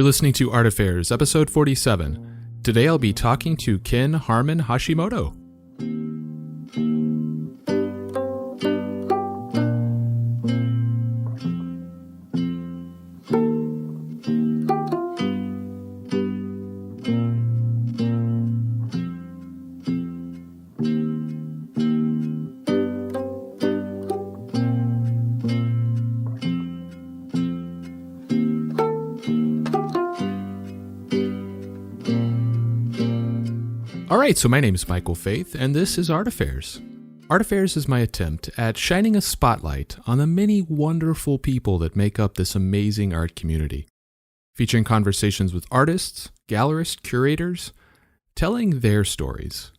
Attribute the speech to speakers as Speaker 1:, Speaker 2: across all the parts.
Speaker 1: You're listening to Art Affairs, episode 47. Today I'll be talking to Ken Harman Hashimoto. Alright, so my name is Michael Faith, and this is Art Affairs. Art Affairs is my attempt at shining a spotlight on the many wonderful people that make up this amazing art community, featuring conversations with artists, gallerists, curators, telling their stories.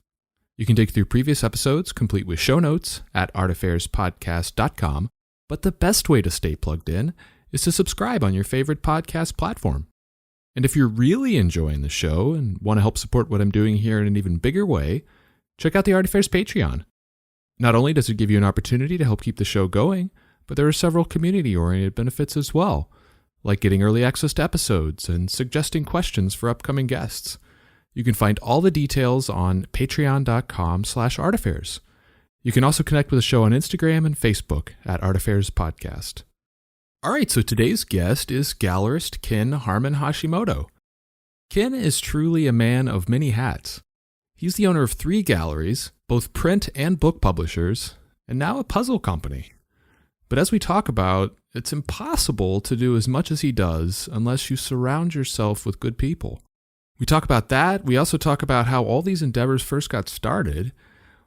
Speaker 1: You can dig through previous episodes, complete with show notes, at artaffairs.podcast.com, but the best way to stay plugged in is to subscribe on your favorite podcast platform. And if you're really enjoying the show and want to help support what I'm doing here in an even bigger way, check out the Art Affairs Patreon. Not only does it give you an opportunity to help keep the show going, but there are several community-oriented benefits as well, like getting early access to episodes and suggesting questions for upcoming guests. You can find all the details on patreon.com/artaffairs. You can also connect with the show on Instagram and Facebook at Art Affairs Podcast. All right, so today's guest is gallerist Ken Harman Hashimoto. Ken is truly a man of many hats. He's the owner of 3 galleries, both print and book publishers, and now a puzzle company. But as we talk about, it's impossible to do as much as he does unless you surround yourself with good people. We talk about that. We also talk about how all these endeavors first got started,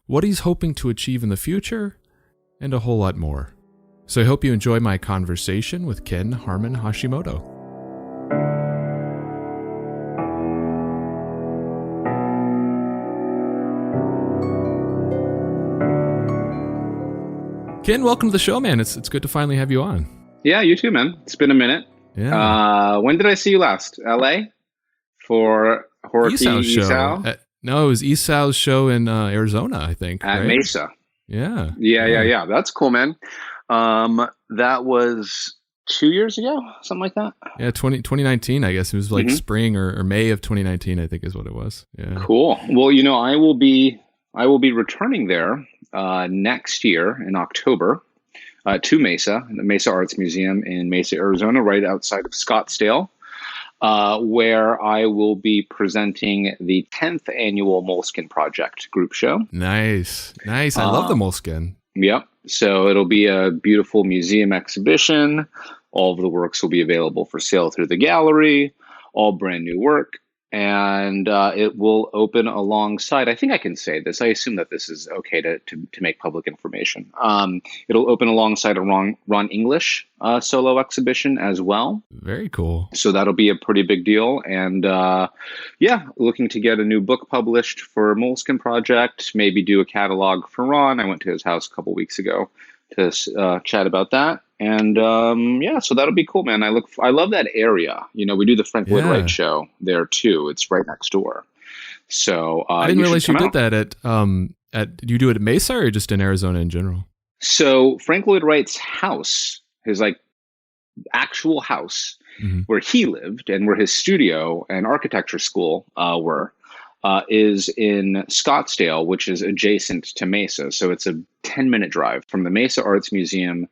Speaker 1: what he's hoping to achieve in the future, and a whole lot more. So I hope you enjoy my conversation with Ken Harman Hashimoto. Ken, welcome to the show, man. It's good to finally have you on.
Speaker 2: Yeah, you too, man. It's been a minute.
Speaker 1: Yeah.
Speaker 2: When did I see you last? LA? For Horty
Speaker 1: show. No, it was Esau's show in Arizona, I think.
Speaker 2: At
Speaker 1: right?
Speaker 2: Mesa.
Speaker 1: Yeah.
Speaker 2: Yeah. That's cool, man. That was 2 years ago, something like that.
Speaker 1: Yeah, 2019, I guess. It was like spring or May of 2019, I think is what it was. Yeah.
Speaker 2: Cool. Well, I will be returning there next year in October to Mesa, the Mesa Arts Museum in Mesa, Arizona, right outside of Scottsdale, where I will be presenting the 10th annual Moleskine Project group show.
Speaker 1: Nice. I love the Moleskine.
Speaker 2: Yep. So it'll be a beautiful museum exhibition. All of the works will be available for sale through the gallery, all brand new work. And it will open alongside, I think I can say this, I assume that this is okay to make public information. It'll open alongside a Ron English solo exhibition as well.
Speaker 1: Very cool.
Speaker 2: So that'll be a pretty big deal. And looking to get a new book published for Moleskine Project, maybe do a catalog for Ron. I went to his house a couple weeks ago to chat about that. And so that'll be cool, man. I love that area. We do the Frank Lloyd Wright show there too. It's right next door. So
Speaker 1: I didn't realize you did that at do you do it at Mesa or just in Arizona in general?
Speaker 2: So Frank Lloyd Wright's house, his actual house where he lived and where his studio and architecture school were, is in Scottsdale, which is adjacent to Mesa. So it's a 10-minute drive from the Mesa Arts Museum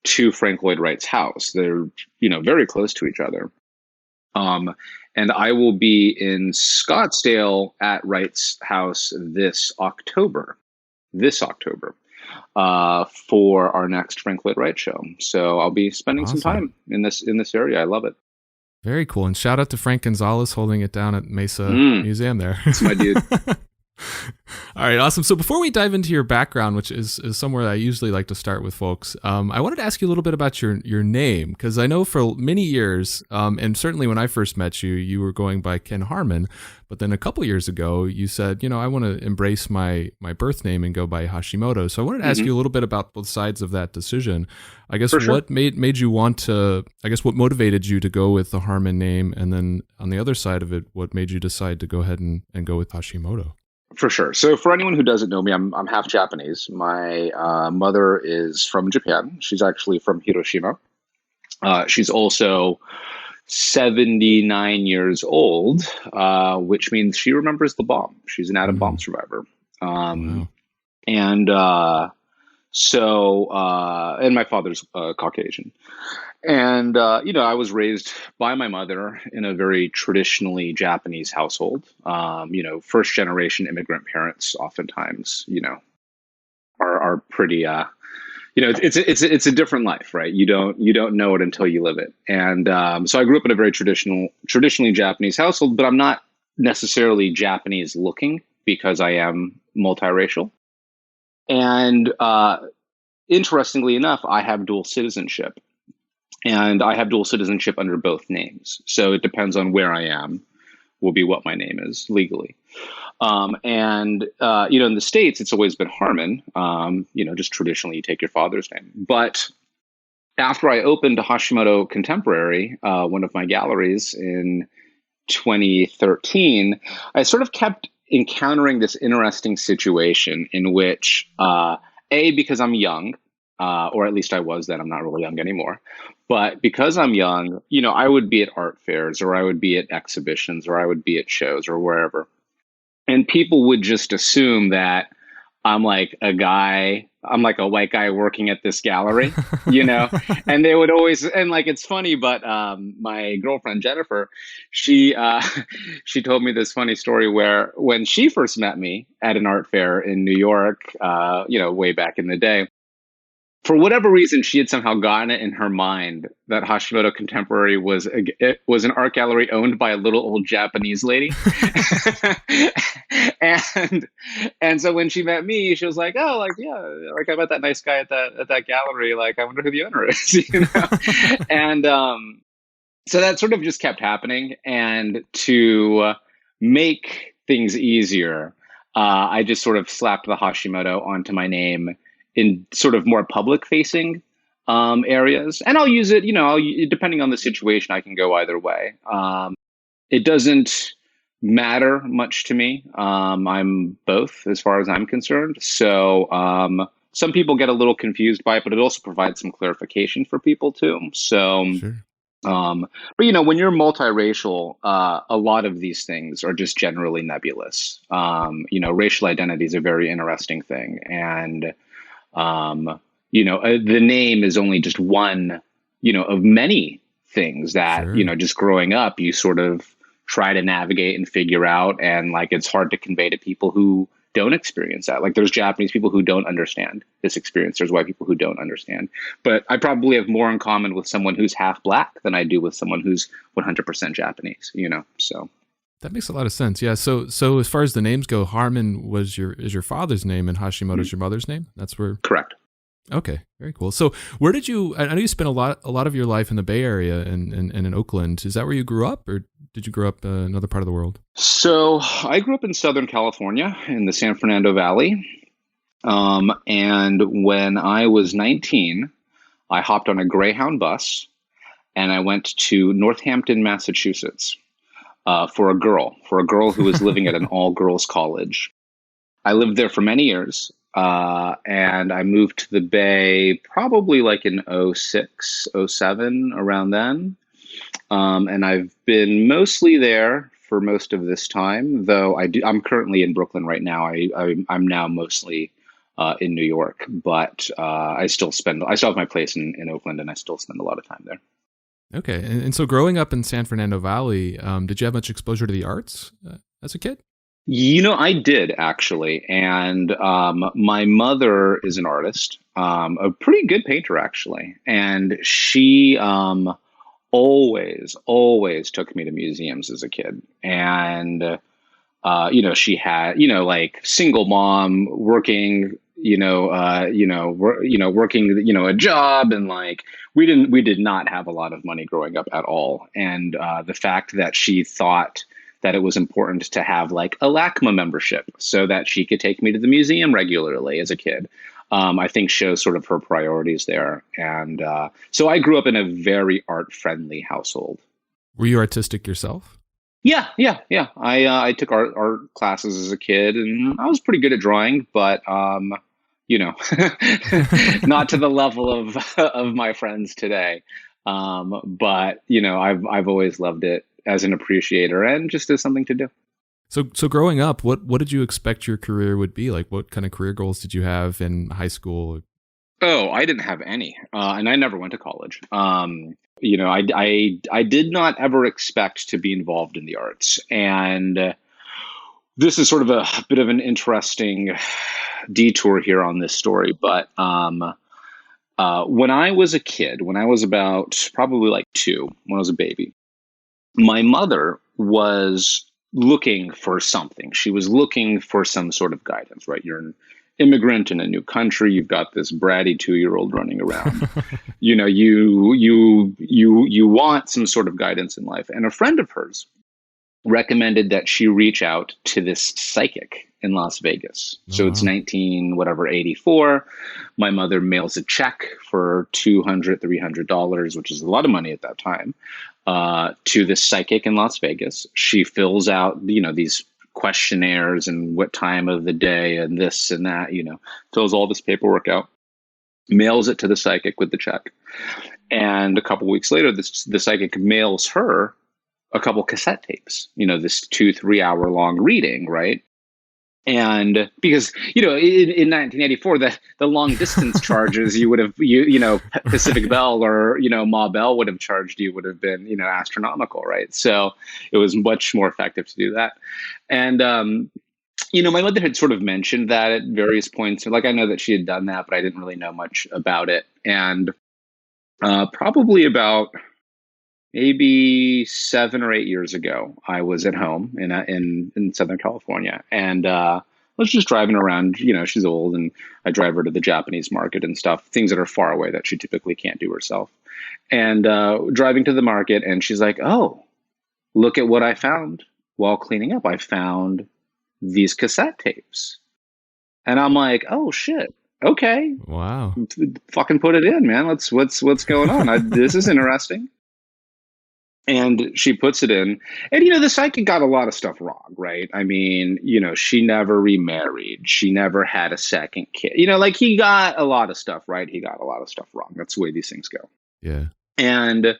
Speaker 2: to Frank Lloyd Wright's house. They're, very close to each other. And I will be in Scottsdale at Wright's house this October, for our next Frank Lloyd Wright show. So I'll be spending some time in this area. I love it.
Speaker 1: Very cool. And shout out to Frank Gonzalez holding it down at Mesa Museum there.
Speaker 2: That's my dude.
Speaker 1: All right, awesome. So before we dive into your background, which is somewhere that I usually like to start with folks, I wanted to ask you a little bit about your name, because I know for many years, and certainly when I first met you, you were going by Ken Harman, but then a couple years ago, you said, I want to embrace my birth name and go by Hashimoto. So I wanted to ask you a little bit about both sides of that decision. I guess what made you want to, what motivated you to go with the Harman name, and then on the other side of it, what made you decide to go ahead and go with Hashimoto?
Speaker 2: For sure. So for anyone who doesn't know me, I'm half Japanese. My mother is from Japan. She's actually from Hiroshima. She's also 79 years old, which means she remembers the bomb. She's an atom bomb
Speaker 1: Mm.
Speaker 2: survivor. Um,
Speaker 1: Wow.
Speaker 2: and and my father's Caucasian. And, I was raised by my mother in a very traditionally Japanese household. First generation immigrant parents oftentimes, are pretty, it's a different life, right? You don't know it until you live it. And so I grew up in a very traditionally Japanese household, but I'm not necessarily Japanese looking because I am multiracial. And interestingly enough, I have dual citizenship. And I have dual citizenship under both names. So it depends on where I am, will be what my name is legally. In the States, it's always been Harman. Just traditionally you take your father's name. But after I opened Hashimoto Contemporary, one of my galleries in 2013, I sort of kept encountering this interesting situation in which, because I'm young, or at least I was then, I'm not really young anymore. But because I'm young, I would be at art fairs or I would be at exhibitions or I would be at shows or wherever. And people would just assume that I'm like a white guy working at this gallery, and they would always, and like, it's funny, but my girlfriend, Jennifer, she, she told me this funny story where when she first met me at an art fair in New York, way back in the day, for whatever reason, she had somehow gotten it in her mind that Hashimoto Contemporary was an art gallery owned by a little old Japanese lady, and so when she met me, she was like, "Oh, like yeah, like I met that nice guy at that gallery. Like I wonder who the owner is," And so that sort of just kept happening, and to make things easier, I just sort of slapped the Hashimoto onto my name in sort of more public facing areas. And I'll use it, depending on the situation, I can go either way. It doesn't matter much to me. I'm both as far as I'm concerned. So some people get a little confused by it, but it also provides some clarification for people too. So,
Speaker 1: Sure.
Speaker 2: but when you're multiracial, a lot of these things are just generally nebulous. Racial identity is a very interesting thing. And the name is only just one, of many things that,
Speaker 1: Sure.
Speaker 2: just growing up, you sort of try to navigate and figure out. And like, it's hard to convey to people who don't experience that. Like there's Japanese people who don't understand this experience. There's white people who don't understand, but I probably have more in common with someone who's half black than I do with someone who's 100% Japanese, so.
Speaker 1: That makes a lot of sense. Yeah. So as far as the names go, Harman is your father's name and Hashimoto is your mother's name. That's where.
Speaker 2: Correct.
Speaker 1: Okay. Very cool. So where did you? I know you spent a lot of your life in the Bay Area and in Oakland. Is that where you grew up, or did you grow up in another part of the world?
Speaker 2: So I grew up in Southern California in the San Fernando Valley, and when I was 19, I hopped on a Greyhound bus and I went to Northampton, Massachusetts. For a girl who was living at an all-girls college. I lived there for many years, and I moved to the Bay probably like in 06, 07, around then. And I've been mostly there for most of this time, though I'm currently in Brooklyn right now. I'm now mostly in New York, but I still have my place in Oakland, and I still spend a lot of time there.
Speaker 1: Okay. And so growing up in San Fernando Valley, did you have much exposure to the arts as a kid?
Speaker 2: I did actually. And my mother is an artist, a pretty good painter actually. And she always took me to museums as a kid. And, she had, like single mom working, working, a job, and like we did not have a lot of money growing up at all. And the fact that she thought that it was important to have like a LACMA membership so that she could take me to the museum regularly as a kid, I think shows sort of her priorities there. And so I grew up in a very art friendly household.
Speaker 1: Were you artistic yourself?
Speaker 2: Yeah. I took art classes as a kid, and I was pretty good at drawing, but not to the level of my friends today. But I've always loved it as an appreciator and just as something to do.
Speaker 1: So growing up, what did you expect your career would be like? What kind of career goals did you have in high school?
Speaker 2: Oh, I didn't have any, and I never went to college. I did not ever expect to be involved in the arts, and this is sort of a bit of an interesting detour here on this story. But when I was a kid, when I was about probably like 2, when I was a baby, my mother was looking for something. She was looking for some sort of guidance, right? You're an immigrant in a new country. You've got this bratty 2-year-old running around. You want some sort of guidance in life. And a friend of hers recommended that she reach out to this psychic in Las Vegas. So it's 1984. My mother mails a check for $200-300, which is a lot of money at that time, to this psychic in Las Vegas. She fills out, these questionnaires and what time of the day and this and that, fills all this paperwork out, mails it to the psychic with the check. And a couple weeks later, the psychic mails her a couple cassette tapes, this 2-3 hour long reading, right? And because, in 1984, the long distance charges you would have, Pacific Bell or, Ma Bell would have charged you would have been, astronomical, right? So it was much more effective to do that. And, my mother had sort of mentioned that at various points. Like, I know that she had done that, but I didn't really know much about it. And probably about maybe 7 or 8 years ago, I was at home in Southern California, and I was just driving around. She's old, and I drive her to the Japanese market and stuff, things that are far away that she typically can't do herself. And driving to the market, and she's like, "Oh, look at what I found while cleaning up. I found these cassette tapes." And I'm like, "Oh shit. Okay.
Speaker 1: Wow.
Speaker 2: Fucking put it in, man. What's going on? This is interesting." And she puts it in. And, the psychic got a lot of stuff wrong, right? I mean, she never remarried. She never had a second kid. He got a lot of stuff right. He got a lot of stuff wrong. That's the way these things go.
Speaker 1: Yeah.
Speaker 2: And,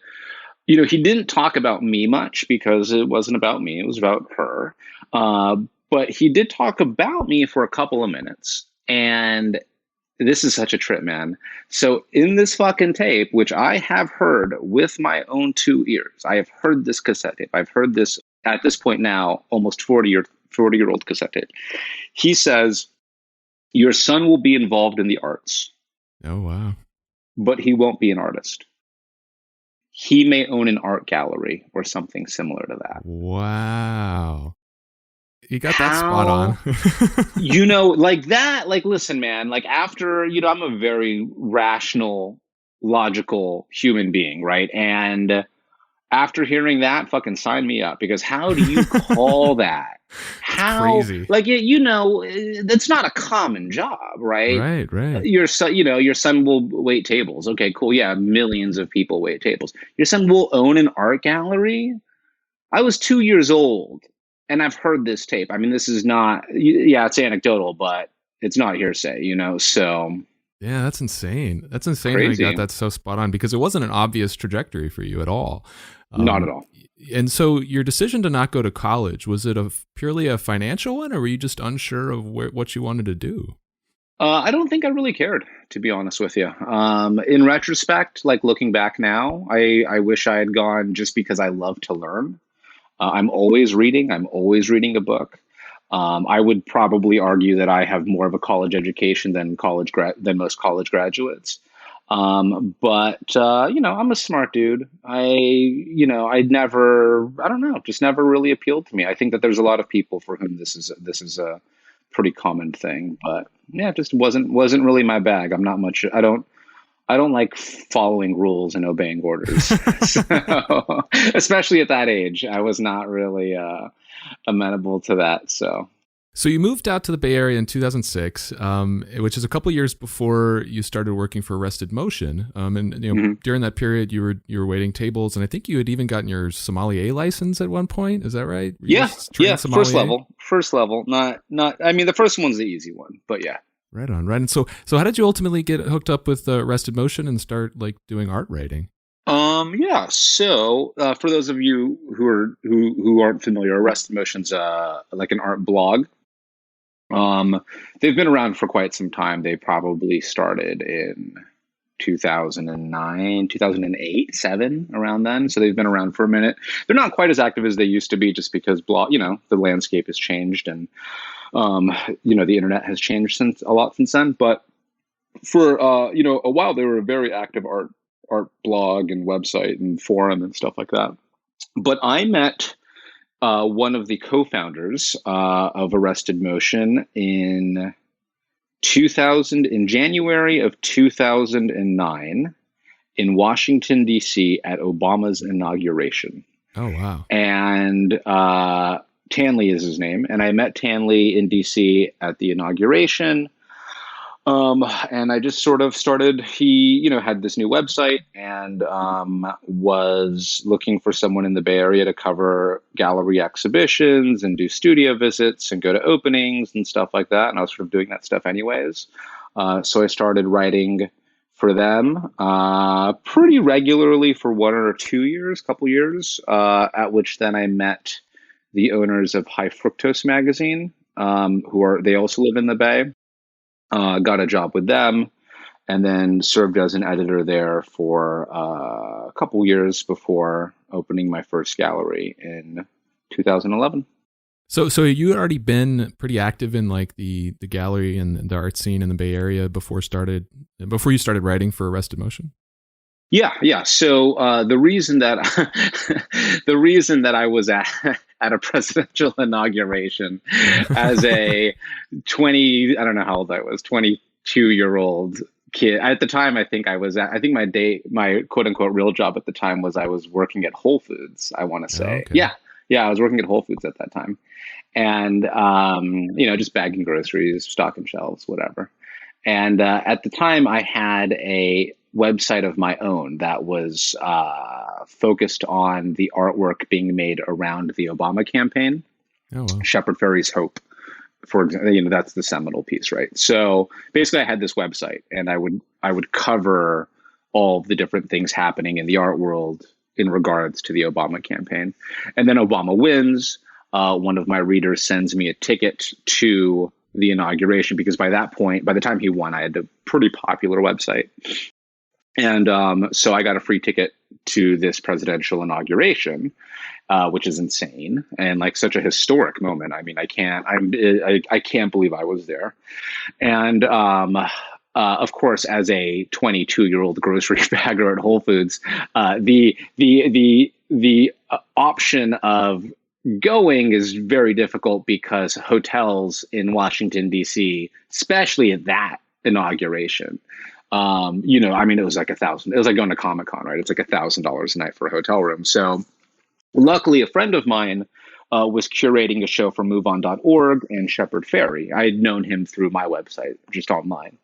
Speaker 2: he didn't talk about me much because it wasn't about me. It was about her. But he did talk about me for a couple of minutes. And this is such a trip, man. So in this fucking tape, which I have heard with my own 2 ears, I have heard this cassette tape. I've heard this at this point now, almost 40-year-old cassette tape. He says, "Your son will be involved in the arts."
Speaker 1: Oh, wow.
Speaker 2: "But he won't be an artist. He may own an art gallery or something similar to that."
Speaker 1: Wow. You got that spot on.
Speaker 2: Like that, listen, man, after, I'm a very rational, logical human being, right? And after hearing that, fucking sign me up, because how do you call that? How,
Speaker 1: crazy.
Speaker 2: That's not a common job, right?
Speaker 1: Right.
Speaker 2: Your son will wait tables. Okay, cool. Yeah, millions of people wait tables. Your son will own an art gallery? I was 2 years old. And I've heard this tape. I mean, this is not, it's anecdotal, but it's not hearsay, so.
Speaker 1: Yeah, that's insane. That's insane.
Speaker 2: Crazy.
Speaker 1: How you got that so spot on, because it wasn't an obvious trajectory for you at all.
Speaker 2: Not at all.
Speaker 1: And so your decision to not go to college, was it purely a financial one, or were you just unsure of what you wanted to do?
Speaker 2: I don't think I really cared, to be honest with you. In retrospect, looking back now, I wish I had gone just because I love to learn. I'm always reading. I'm always reading a book. I would probably argue that I have more of a college education than most college graduates. But I'm a smart dude. Just never really appealed to me. I think that there's a lot of people for whom this is a pretty common thing. But yeah, it just wasn't really my bag. I'm not much. I don't like following rules and obeying orders. So, especially at that age, I was not really amenable to that. So
Speaker 1: you moved out to the Bay Area in 2006, which is a couple years before you started working for Arrested Motion. And during that period, you were waiting tables, and I think you had even gotten your sommelier license at one point. Is that right?
Speaker 2: Yeah. First level. Not. I mean, the first one's the easy one, but yeah.
Speaker 1: Right on. And so how did you ultimately get hooked up with Arrested Motion and start doing art writing?
Speaker 2: Yeah. So, for those of you who aren't familiar, Arrested Motion's like an art blog. They've been around for quite some time. They probably started in 2009, 2008, 7, around then. So they've been around for a minute. They're not quite as active as they used to be, just because the landscape has changed, and um, the internet has changed a lot since then. But for a while, they were a very active art blog and website and forum and stuff like that. But I met one of the co-founders of Arrested Motion in January of 2009 in Washington, D.C. at Obama's inauguration.
Speaker 1: Oh, wow.
Speaker 2: And Tanley is his name. And I met Tanley in D.C. at the inauguration. And I just sort of started, he had this new website, and was looking for someone in the Bay Area to cover gallery exhibitions and do studio visits and go to openings and stuff like that. And I was sort of doing that stuff anyways. So I started writing for them pretty regularly for 1 or 2 years, couple years, at which then I met the owners of High Fructose magazine, they also live in the Bay. Got a job with them, and then served as an editor there for a couple years before opening my first gallery in 2011.
Speaker 1: So you had already been pretty active in like the gallery and the art scene in the Bay Area before you started writing for Arrested Motion?
Speaker 2: Yeah. So the reason that I was at a presidential inauguration as a I don't know how old I was, 22-year-old kid at the time. I think my quote unquote real job at the time was I was working at Whole Foods. I want to say,
Speaker 1: okay.
Speaker 2: yeah, I was working at Whole Foods at that time, and just bagging groceries, stocking shelves, whatever. And at the time, I had a website of my own that was focused on the artwork being made around the Obama campaign.
Speaker 1: Oh, wow.
Speaker 2: Shepard Fairey's Hope, for example, that's the seminal piece, right? So basically, I had this website, and I would cover all the different things happening in the art world in regards to the Obama campaign. And then Obama wins. One of my readers sends me a ticket to the inauguration, because by the time he won, I had a pretty popular website. And so I got a free ticket to this presidential inauguration, which is insane and like such a historic moment. I mean, I can't believe I was there. And of course, as a 22-year-old grocery bagger at Whole Foods, the option of going is very difficult, because hotels in Washington, D.C., especially at that inauguration, it was like $1,000. It was like going to Comic-Con, right? It's like $1,000 a night for a hotel room. So luckily, a friend of mine was curating a show for MoveOn.org and Shepard Fairey. I had known him through my website, just online.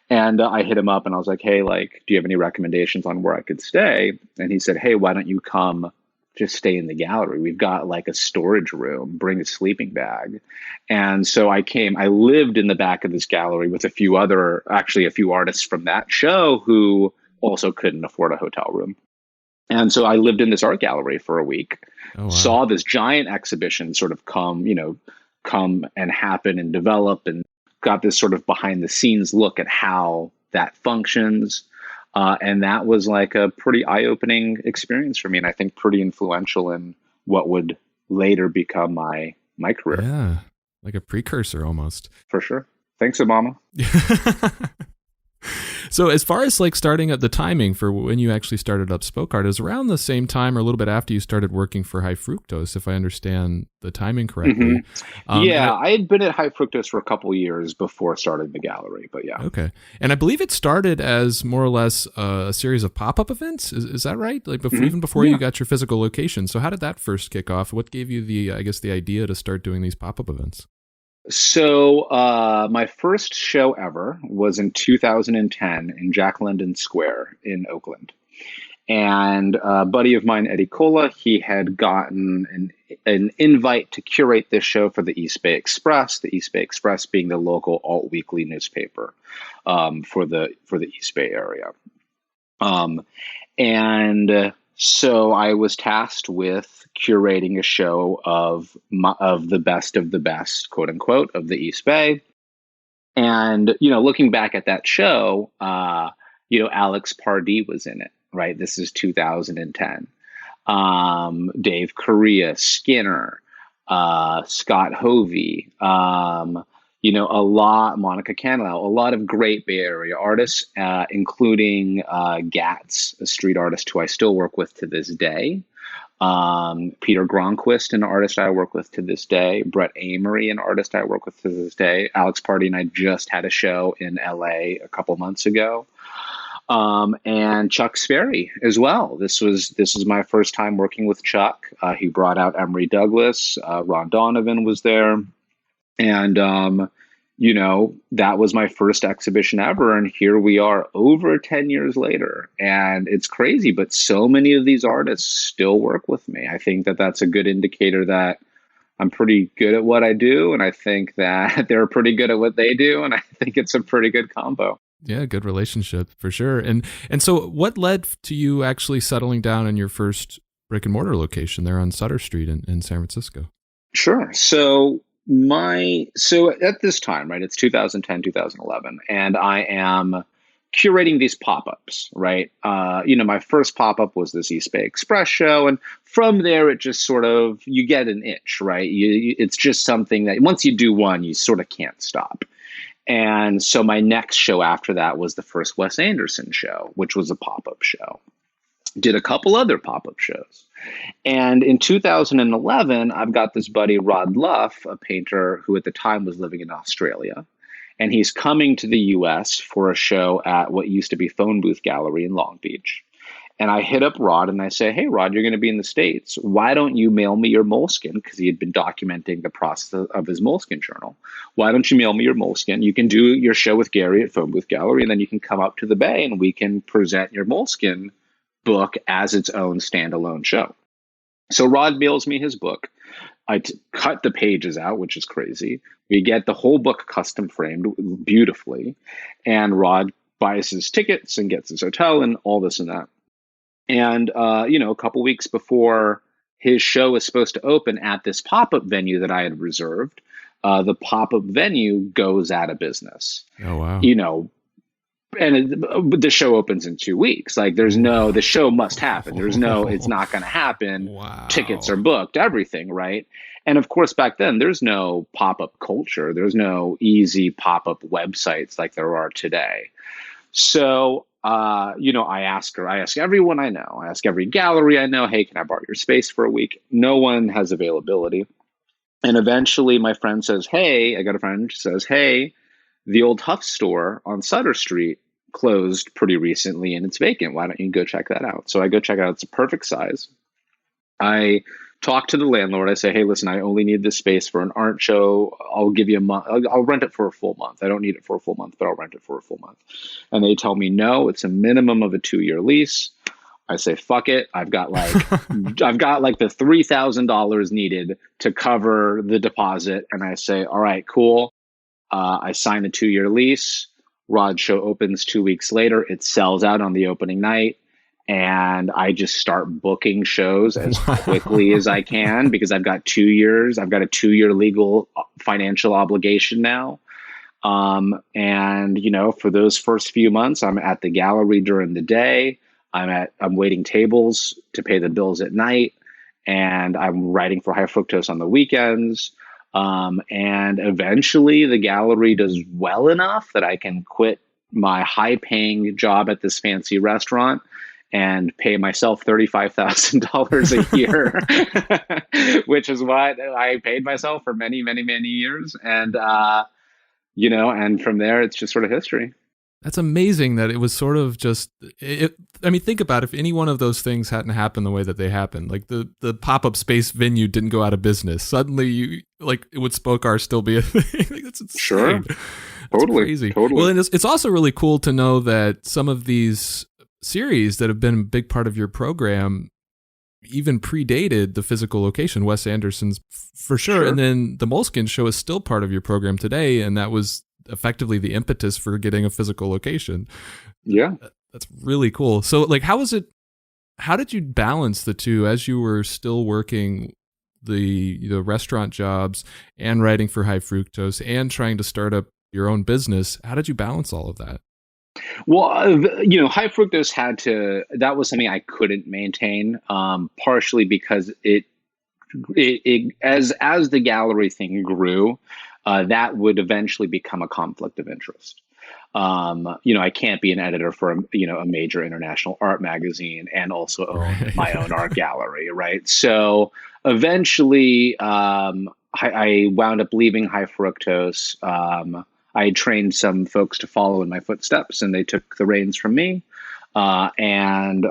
Speaker 2: And I hit him up and I was like, hey, like, do you have any recommendations on where I could stay? And he said, hey, why don't you come just stay in the gallery? We've got like a storage room, bring a sleeping bag. And so I lived in the back of this gallery with a few artists from that show who also couldn't afford a hotel room. And so I lived in this art gallery for a week, saw this giant exhibition sort of come and happen and develop, and got this sort of behind the scenes look at how that functions. And that was like a pretty eye-opening experience for me, and I think pretty influential in what would later become my career.
Speaker 1: Yeah, like a precursor almost.
Speaker 2: For sure. Thanks, Obama.
Speaker 1: So as far as like starting at the timing for when you actually started up Spoke Art, it was around the same time or a little bit after you started working for High Fructose, if I understand the timing correctly.
Speaker 2: Mm-hmm. I had been at High Fructose for a couple of years before starting the gallery, but yeah.
Speaker 1: Okay. And I believe it started as more or less a series of pop-up events. Is that right? Like even before you got your physical location. So how did that first kick off? What gave you the idea to start doing these pop-up events?
Speaker 2: So my first show ever was in 2010 in Jack London Square in Oakland. And a buddy of mine, Eddie Cola, he had gotten an invite to curate this show for the East Bay Express, the East Bay Express being the local alt-weekly newspaper for the East Bay area. And so I was tasked with curating a show of the best, quote unquote, of the East Bay. And, looking back at that show, Alex Pardee was in it, right? This is 2010. Dave Correa, Skinner, Scott Hovey, Monica Canelo, a lot of great Bay Area artists, including Gats, a street artist who I still work with to this day. Peter Gronquist, an artist I work with to this day. Brett Amory, an artist I work with to this day. Alex Pardee and I just had a show in LA a couple months ago. And Chuck Sperry as well. This was my first time working with Chuck. He brought out Emory Douglas. Ron Donovan was there. And, that was my first exhibition ever. And here we are over 10 years later. And it's crazy, but so many of these artists still work with me. I think that that's a good indicator that I'm pretty good at what I do. And I think that they're pretty good at what they do. And I think it's a pretty good combo.
Speaker 1: Yeah, good relationship for sure. And so what led to you actually settling down in your first brick and mortar location there on Sutter Street in San Francisco?
Speaker 2: Sure. So at this time, right, it's 2010, 2011, and I am curating these pop-ups, right? My first pop-up was this East Bay Express show. And from there, it just sort of, you get an itch, right? It's just something that once you do one, you sort of can't stop. And so my next show after that was the first Wes Anderson show, which was a pop-up show. Did a couple other pop-up shows. And in 2011, I've got this buddy, Rod Luff, a painter who at the time was living in Australia. And he's coming to the US for a show at what used to be Phone Booth Gallery in Long Beach. And I hit up Rod and I say, hey, Rod, you're going to be in the States. Why don't you mail me your Moleskine? Because he had been documenting the process of his Moleskine journal. Why don't you mail me your Moleskine? You can do your show with Gary at Phone Booth Gallery, and then you can come up to the Bay and we can present your Moleskine book as its own standalone show. So Rod mails me his book. I cut the pages out, which is crazy. We get the whole book custom framed beautifully. And Rod buys his tickets and gets his hotel and all this and that. And, a couple weeks before his show was supposed to open at this pop-up venue that I had reserved, the pop-up venue goes out of business.
Speaker 1: Oh, wow.
Speaker 2: And the show opens in 2 weeks. Like the show must happen. It's not going to happen.
Speaker 1: Wow.
Speaker 2: Tickets are booked, everything, right? And of course, back then, there's no pop-up culture. There's no easy pop-up websites like there are today. So, I ask everyone I know, I ask every gallery I know, hey, can I borrow your space for a week? No one has availability. And eventually my friend says, hey, I got a friend who says, hey, the old Huff store on Sutter Street closed pretty recently and it's vacant. Why don't you go check that out? So I go check it out. It's a perfect size. I talk to the landlord. I say, hey, listen, I only need this space for an art show. I'll give you a month. I'll rent it for a full month. I don't need it for a full month, but I'll rent it for a full month. And they tell me, no, it's a minimum of a 2-year lease. I say, fuck it. I've got like the $3,000 needed to cover the deposit. And I say, all right, cool. I sign a 2-year lease. Rod's show opens 2 weeks later. It sells out on the opening night. And I just start booking shows as quickly as I can because I've got 2 years. I've got a 2-year legal financial obligation now. And for those first few months, I'm at the gallery during the day. I'm waiting tables to pay the bills at night. And I'm writing for High Fructose on the weekends. And eventually the gallery does well enough that I can quit my high-paying job at this fancy restaurant and pay myself $35,000 a year, which is what I paid myself for many, many, many years. And, and from there, it's just sort of history.
Speaker 1: That's amazing that it was sort of just, think about if any one of those things hadn't happened the way that they happened, like the pop-up space venue didn't go out of business. Suddenly would Spokar still be a thing? That's insane.
Speaker 2: Sure.
Speaker 1: That's
Speaker 2: totally.
Speaker 1: Crazy.
Speaker 2: Totally.
Speaker 1: Well, and it's also really cool to know that some of these series that have been a big part of your program even predated the physical location. Wes Anderson's for sure. And then the Moleskine show is still part of your program today. And that was effectively the impetus for getting a physical location.
Speaker 2: Yeah.
Speaker 1: That's really cool. So how is it how did you balance the two as you were still working the restaurant jobs and writing for High Fructose and trying to start up your own business? How did you balance all of that?
Speaker 2: Well, High Fructose that was something I couldn't maintain, partially because as the gallery thing grew, that would eventually become a conflict of interest. I can't be an editor for a major international art magazine and also own my own art gallery, right? So eventually, I wound up leaving High Fructose. I trained some folks to follow in my footsteps, and they took the reins from me. In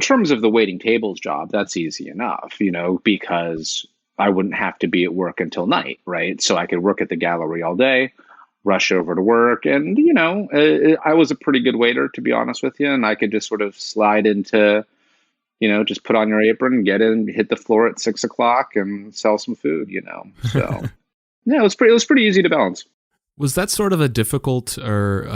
Speaker 2: terms of the waiting tables job, that's easy enough, because I wouldn't have to be at work until night, right? So I could work at the gallery all day, rush over to work. And, I was a pretty good waiter, to be honest with you. And I could just sort of slide into, just put on your apron, get in, hit the floor at 6 o'clock and sell some food, So yeah, it was pretty easy to balance.
Speaker 1: Was that sort of a difficult or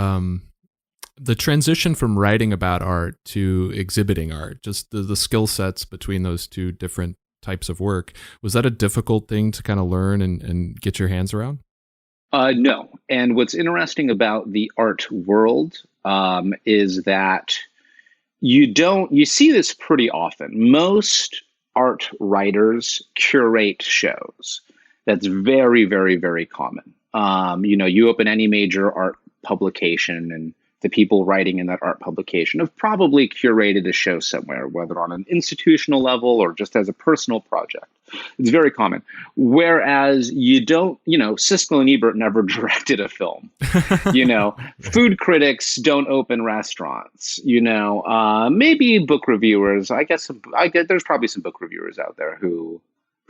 Speaker 1: the transition from writing about art to exhibiting art, just the skill sets between those two different types of work, was that a difficult thing to kind of learn and get your hands around?
Speaker 2: No. And what's interesting about the art world is that you see this pretty often. Most art writers curate shows. That's very, very, very common. You open any major art publication, and the people writing in that art publication have probably curated a show somewhere, whether on an institutional level or just as a personal project. It's very common. Whereas you don't, Siskel and Ebert never directed a film. Food critics don't open restaurants. Maybe book reviewers. I guess there's probably some book reviewers out there who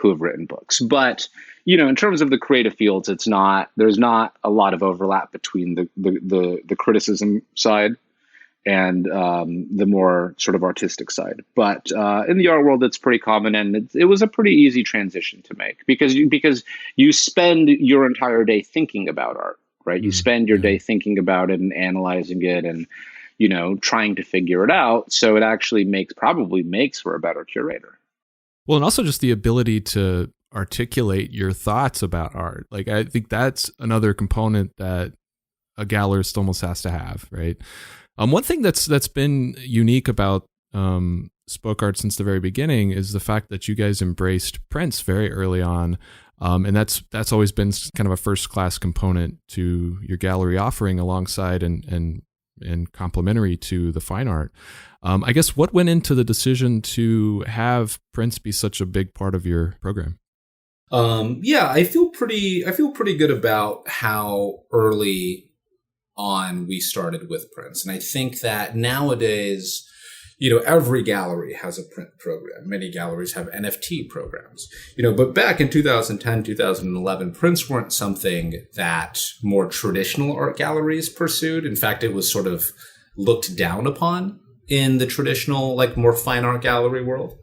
Speaker 2: have written books. But, in terms of the creative fields, there's not a lot of overlap between the criticism side and the more sort of artistic side. But in the art world, it's pretty common, and it was a pretty easy transition to make because you spend your entire day thinking about art, right? You spend your day thinking about it and analyzing it and, trying to figure it out. So it actually probably makes for a better curator.
Speaker 1: Well, and also just the ability to articulate your thoughts about art. Like, I think that's another component that a gallerist almost has to have, right? One thing that's been unique about Spoke Art since the very beginning is the fact that you guys embraced prints very early on, and that's always been kind of a first class component to your gallery offering, alongside and complementary to the fine art. I guess what went into the decision to have prints be such a big part of your program?
Speaker 3: I feel pretty good about how early on we started with prints. And I think that nowadays, every gallery has a print program. Many galleries have NFT programs, but back in 2010, 2011, prints weren't something that more traditional art galleries pursued. In fact, it was sort of looked down upon in the traditional, more fine art gallery world.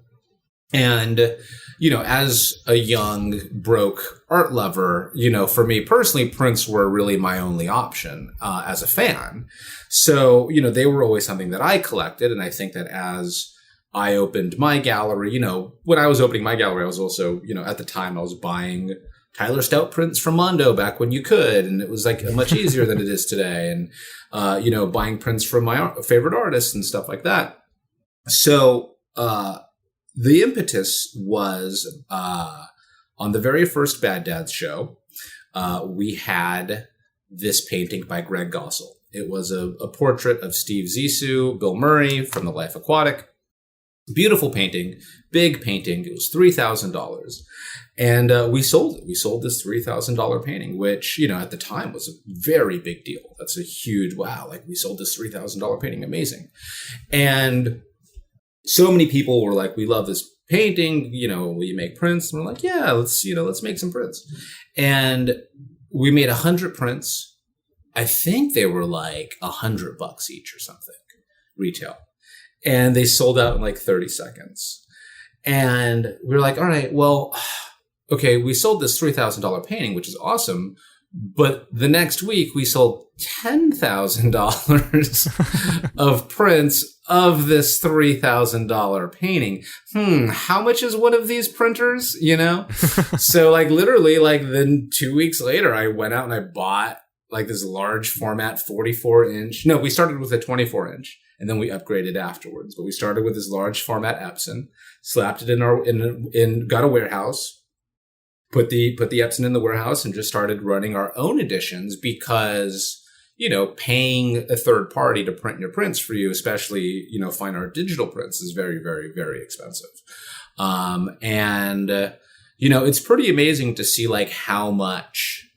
Speaker 3: And, as a young, broke art lover, for me personally, prints were really my only option as a fan. So, they were always something that I collected. And I think that as I opened my gallery, when I was opening my gallery, I was also, at the time I was buying Tyler Stout prints from Mondo back when you could. And it was much easier than it is today. And, buying prints from my favorite artists and stuff like that. So, the impetus was on the very first Bad Dads show, we had this painting by Greg Gossel. It was a portrait of Steve Zissou, Bill Murray from The Life Aquatic. Beautiful painting, big painting. It was $3,000. And we sold it. We sold this $3,000 painting, which, at the time was a very big deal. That's a huge, wow, we sold this $3,000 painting. Amazing. And so many people were like, we love this painting, will you make prints? And we're like, yeah, let's make some prints. And we made 100 prints. I think they were $100 each or something, retail. And they sold out in 30 seconds. And we were like, all right, well, okay, we sold this $3,000 painting, which is awesome. But the next week we sold $10,000 of prints of this $3,000 painting. How much is one of these printers? So like literally like then 2 weeks later, I went out and I bought like this large format 44-inch. No, we started with a 24-inch and then we upgraded afterwards. But we started with this large format Epson, slapped it got a warehouse. Put the Epson in the warehouse and just started running our own editions because, paying a third party to print your prints for you, especially, fine art digital prints, is very, very, very expensive. It's pretty amazing to see like how much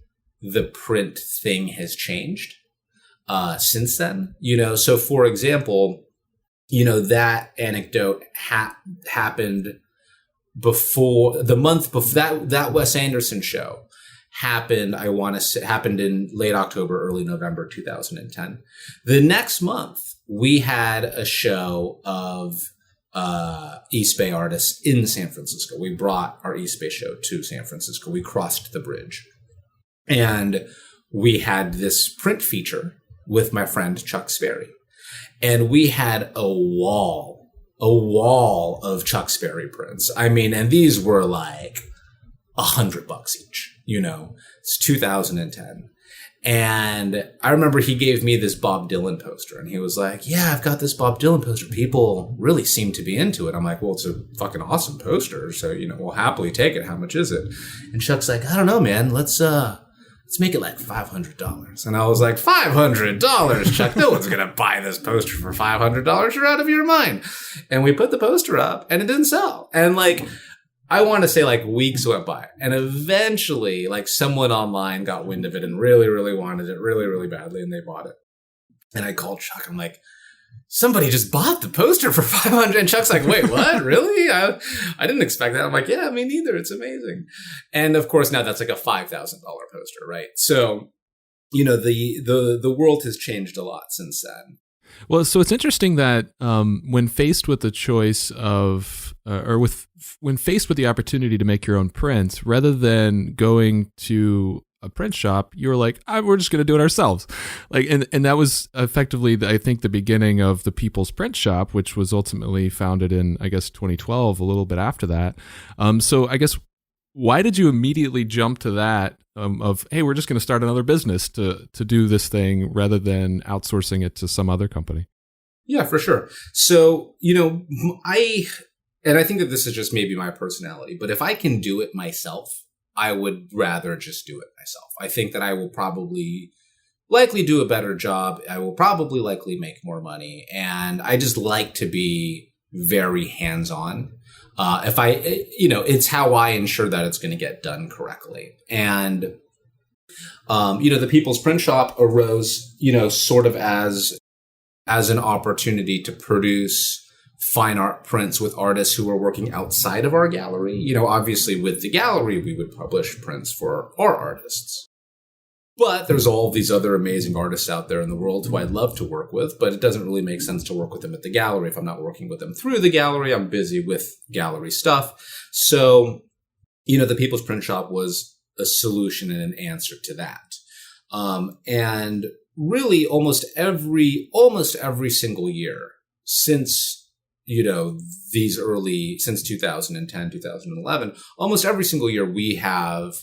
Speaker 3: the print thing has changed since then. So for example, that anecdote happened before the month before that Wes Anderson show happened. I want to say happened in late October, early November 2010. The next month, we had a show of East Bay artists in San Francisco. We brought our East Bay show to San Francisco. We crossed the bridge, and we had this print feature with my friend Chuck Sperry, and we had a wall of Chuck Sperry prints. I mean, and these were like $100 each, it's 2010. And I remember he gave me this Bob Dylan poster and he was like, yeah, I've got this Bob Dylan poster. People really seem to be into it. I'm like, well, it's a fucking awesome poster. So, we'll happily take it. How much is it? And Chuck's like, I don't know, man. Let's make it like $500. And I was like, $500, Chuck? No one's going to buy this poster for $500. You're out of your mind. And we put the poster up and it didn't sell. And like, I want to say like weeks went by and eventually like someone online got wind of it and really, really wanted it really, really badly. And they bought it. And I called Chuck. I'm like, somebody just bought the poster for $500. And Chuck's like, wait, what? Really? I didn't expect that. I'm like, yeah, me neither. It's amazing. And of course, now that's like a $5,000 poster, right? So, the world has changed a lot since then.
Speaker 1: Well, so it's interesting that when faced with the choice of, when faced with the opportunity to make your own prints, rather than going to a print shop, you were like, we're just going to do it ourselves. Like, and that was effectively, I think, the beginning of the People's Print Shop, which was ultimately founded in, I guess, 2012, a little bit after that. So I guess, why did you immediately jump to that of, hey, we're just going to start another business to do this thing rather than outsourcing it to some other company?
Speaker 3: Yeah, for sure. So, I think that this is just maybe my personality, but if I can do it myself, I would rather just do it myself. I think that I will probably likely do a better job. I will probably likely make more money. And I just like to be very hands-on. It's how I ensure that it's going to get done correctly. And, the People's Print Shop arose, sort of as an opportunity to produce fine art prints with artists who were working outside of our gallery. Obviously with the gallery, we would publish prints for our artists. But there's all these other amazing artists out there in the world who I'd love to work with, but it doesn't really make sense to work with them at the gallery. If I'm not working with them through the gallery, I'm busy with gallery stuff. So, the People's Print Shop was a solution and an answer to that. And really almost every single year since since 2010, 2011, almost every single year we have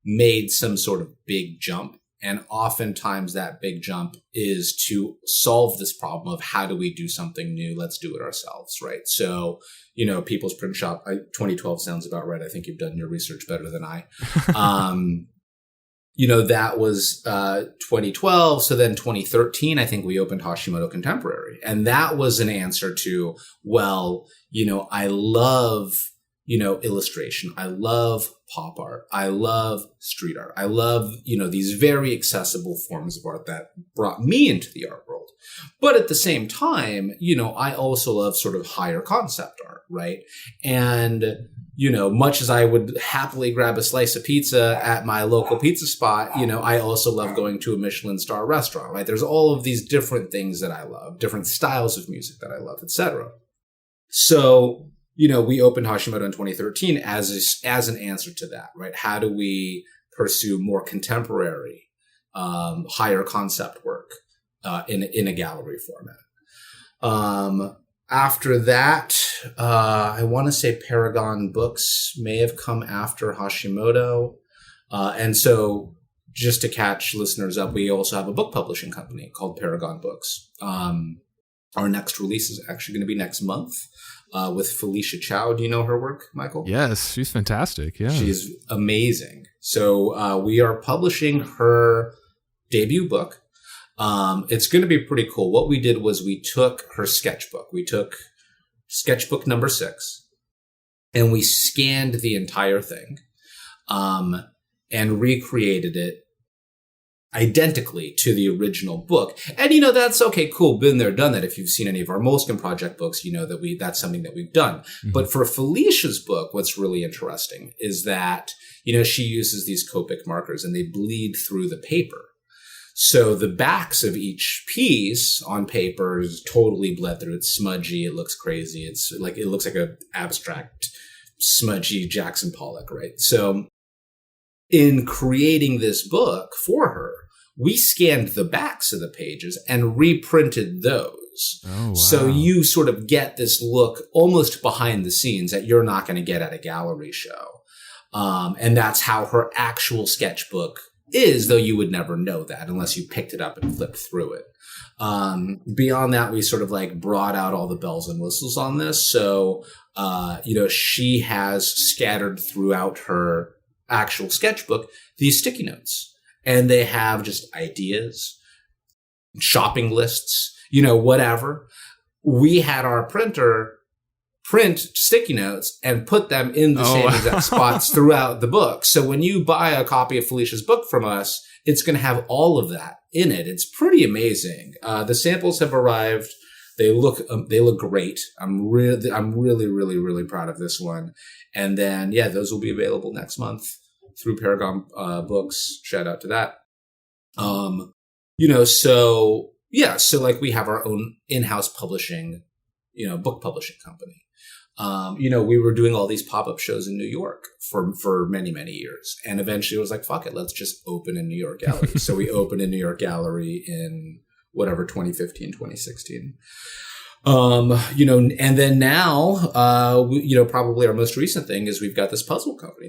Speaker 3: made some sort of big jump. And oftentimes that big jump is to solve this problem of how do we do something new? Let's do it ourselves, right? So, People's Print Shop, 2012 sounds about right. I think you've done your research better than I. That was 2012. So then 2013, I think we opened Hashimoto Contemporary. And that was an answer to, I love, illustration. I love pop art. I love street art. I love, these very accessible forms of art that brought me into the art world. But at the same time, I also love sort of higher concept art, right? And much as I would happily grab a slice of pizza at my local pizza spot, I also love going to a Michelin star restaurant, right? There's all of these different things that I love, different styles of music that I love, etc. So, we opened Hashimoto in 2013 as an answer to that, right? How do we pursue more contemporary, higher concept work in a gallery format. After that, I want to say Paragon Books may have come after Hashimoto. And so just to catch listeners up, we also have a book publishing company called Paragon Books. Our next release is actually going to be next month with Felicia Chow. Do you know her work, Michael?
Speaker 1: Yes, she's fantastic. Yeah,
Speaker 3: she's amazing. So we are publishing her debut book. It's going to be pretty cool. What we did was we took her sketchbook. We took sketchbook number 6 and we scanned the entire thing and recreated it identically to the original book. And, that's okay, cool. Been there, done that. If you've seen any of our Moleskine Project books, you know that that's something that we've done. Mm-hmm. But for Felicia's book, what's really interesting is that, she uses these Copic markers and they bleed through the paper. So the backs of each piece on paper is totally bled through. It's smudgy. It looks crazy. It looks like an abstract, smudgy Jackson Pollock, right? So in creating this book for her, we scanned the backs of the pages and reprinted those.
Speaker 1: Oh, wow.
Speaker 3: So you sort of get this look almost behind the scenes that you're not going to get at a gallery show. And that's how her actual sketchbook is, though you would never know that unless you picked it up and flipped through it. Beyond that, we sort of brought out all the bells and whistles on this. So, she has scattered throughout her actual sketchbook these sticky notes, and they have just ideas, shopping lists, whatever. We had our printer print sticky notes and put them in the same exact spots throughout the book. So when you buy a copy of Felicia's book from us, it's going to have all of that in it. It's pretty amazing. The samples have arrived. They look great. I'm really, really, really proud of this one. And then, those will be available next month through Paragon Books. Shout out to that. So we have our own in-house publishing, book publishing company. We were doing all these pop-up shows in New York for many, many years. And eventually it was like, fuck it, let's just open a New York gallery. So we opened a New York gallery in 2015, 2016. And then now, probably our most recent thing is we've got this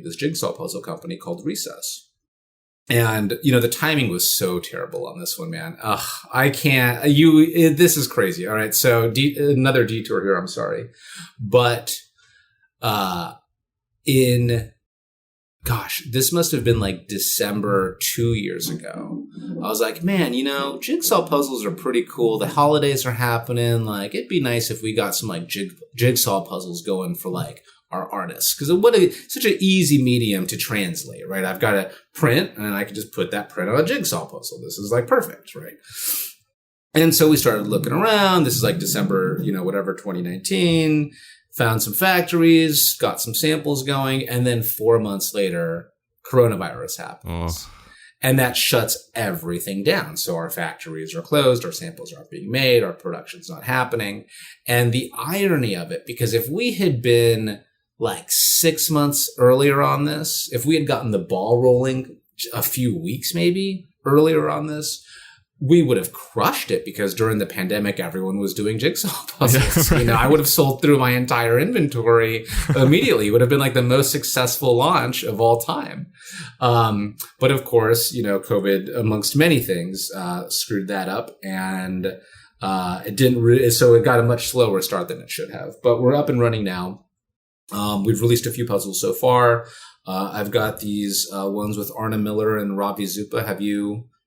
Speaker 3: this jigsaw puzzle company called Recess. And, the timing was so terrible on this one, man. I can't, this is crazy. All right. So another detour here. I'm sorry. But, this must have been December 2 years ago. I was like, man, jigsaw puzzles are pretty cool. The holidays are happening. It'd be nice if we got some jigsaw puzzles going for our artists. Because such an easy medium to translate, right? I've got a print and I can just put that print on a jigsaw puzzle. This is perfect, right? And so we started looking around. This is December, 2019. Found some factories, got some samples going, and then 4 months later, coronavirus happens. Oh. And that shuts everything down. So our factories are closed, our samples aren't being made, our production's not happening. And the irony of it, because if we had been 6 months earlier on this, if we had gotten the ball rolling a few weeks maybe earlier on this, we would have crushed it, because during the pandemic, everyone was doing jigsaw puzzles. Yeah, right. I would have sold through my entire inventory immediately. It would have been the most successful launch of all time. But of course, COVID, amongst many things, screwed that up, and it didn't so it got a much slower start than it should have. But we're up and running now. We've released a few puzzles so far. I've got these ones with Arna Miller and Ravi Zupa.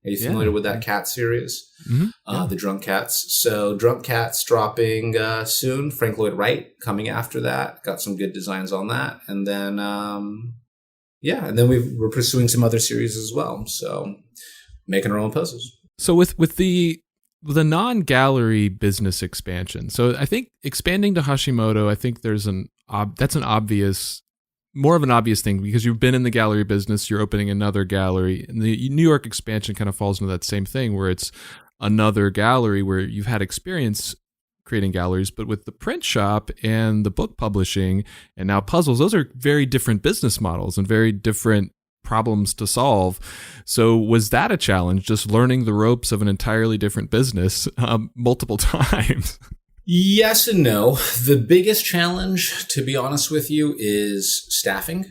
Speaker 3: Are you familiar with that cat series? Mm-hmm. The Drunk Cats. So Drunk Cats dropping soon. Frank Lloyd Wright coming after that. Got some good designs on that. And then, we're pursuing some other series as well. So making our own puzzles. So
Speaker 1: with the non-gallery business expansion. So I think expanding to Hashimoto, I think there's more of an obvious thing, because you've been in the gallery business, you're opening another gallery, and the New York expansion kind of falls into that same thing, where it's another gallery where you've had experience creating galleries. But with the print shop and the book publishing and now puzzles, those are very different business models and very different problems to solve. So was that a challenge, just learning the ropes of an entirely different business multiple times?
Speaker 3: Yes and no. The biggest challenge, to be honest with you, is staffing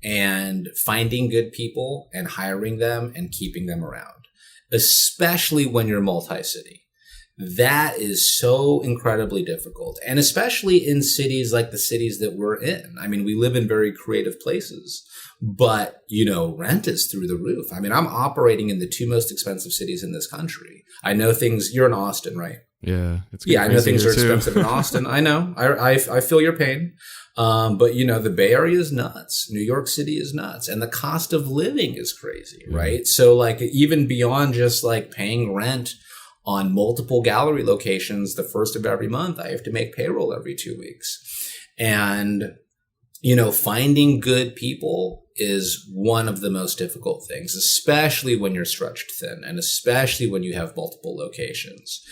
Speaker 3: and finding good people and hiring them and keeping them around, especially when you're multi-city. That is so incredibly difficult. And especially in cities like the cities that we're in. I mean, we live in very creative places, but, rent is through the roof. I mean, I'm operating in the two most expensive cities in this country. I know you're in Austin, right?
Speaker 1: Yeah.
Speaker 3: I know things are expensive in Austin. I know. I feel your pain. But the Bay Area is nuts. New York City is nuts. And the cost of living is crazy, right? So like even beyond just like paying rent on multiple gallery locations, the first of every month, I have to make payroll every 2 weeks. And, finding good people is one of the most difficult things, especially when you're stretched thin and especially when you have multiple locations.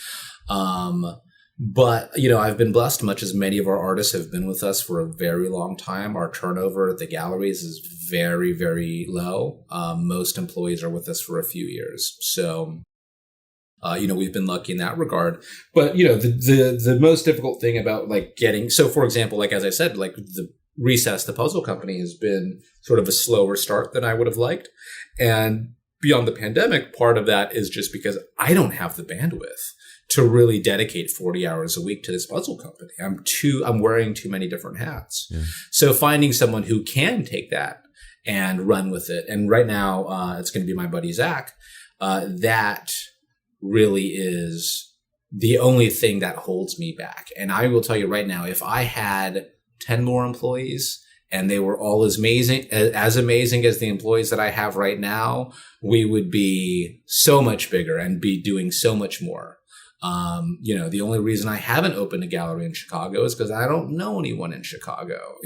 Speaker 3: But, I've been blessed, much as many of our artists have been with us for a very long time. Our turnover at the galleries is very, very low. Most employees are with us for a few years. So, we've been lucky in that regard. But, the most difficult thing about so for example, like, as I said, like the Recess, the puzzle company, has been sort of a slower start than I would have liked. And beyond the pandemic, part of that is just because I don't have the bandwidth to really dedicate 40 hours a week to this puzzle company. I'm wearing too many different hats. Yeah. So finding someone who can take that and run with it. And right now, it's going to be my buddy, Zach. That really is the only thing that holds me back. And I will tell you right now, if I had 10 more employees and they were all as amazing as the employees that I have right now, we would be so much bigger and be doing so much more. The only reason I haven't opened a gallery in Chicago is because I don't know anyone in Chicago,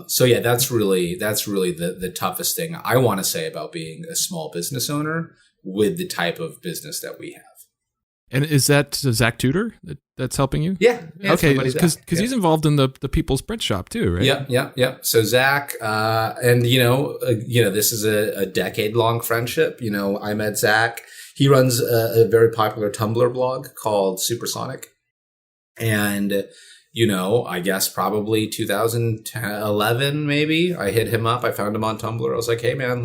Speaker 3: So yeah, that's really the toughest thing I want to say about being a small business owner with the type of business that we have.
Speaker 1: And is that Zach Tudor that's helping you?
Speaker 3: Yeah.
Speaker 1: Okay, because he's involved in the People's Print Shop too, right?
Speaker 3: Yep. So Zach, and this is a decade-long friendship. I met Zach. He runs a very popular Tumblr blog called Supersonic, and I guess probably 2011 maybe. I hit him up. I found him on Tumblr. I was like, hey man,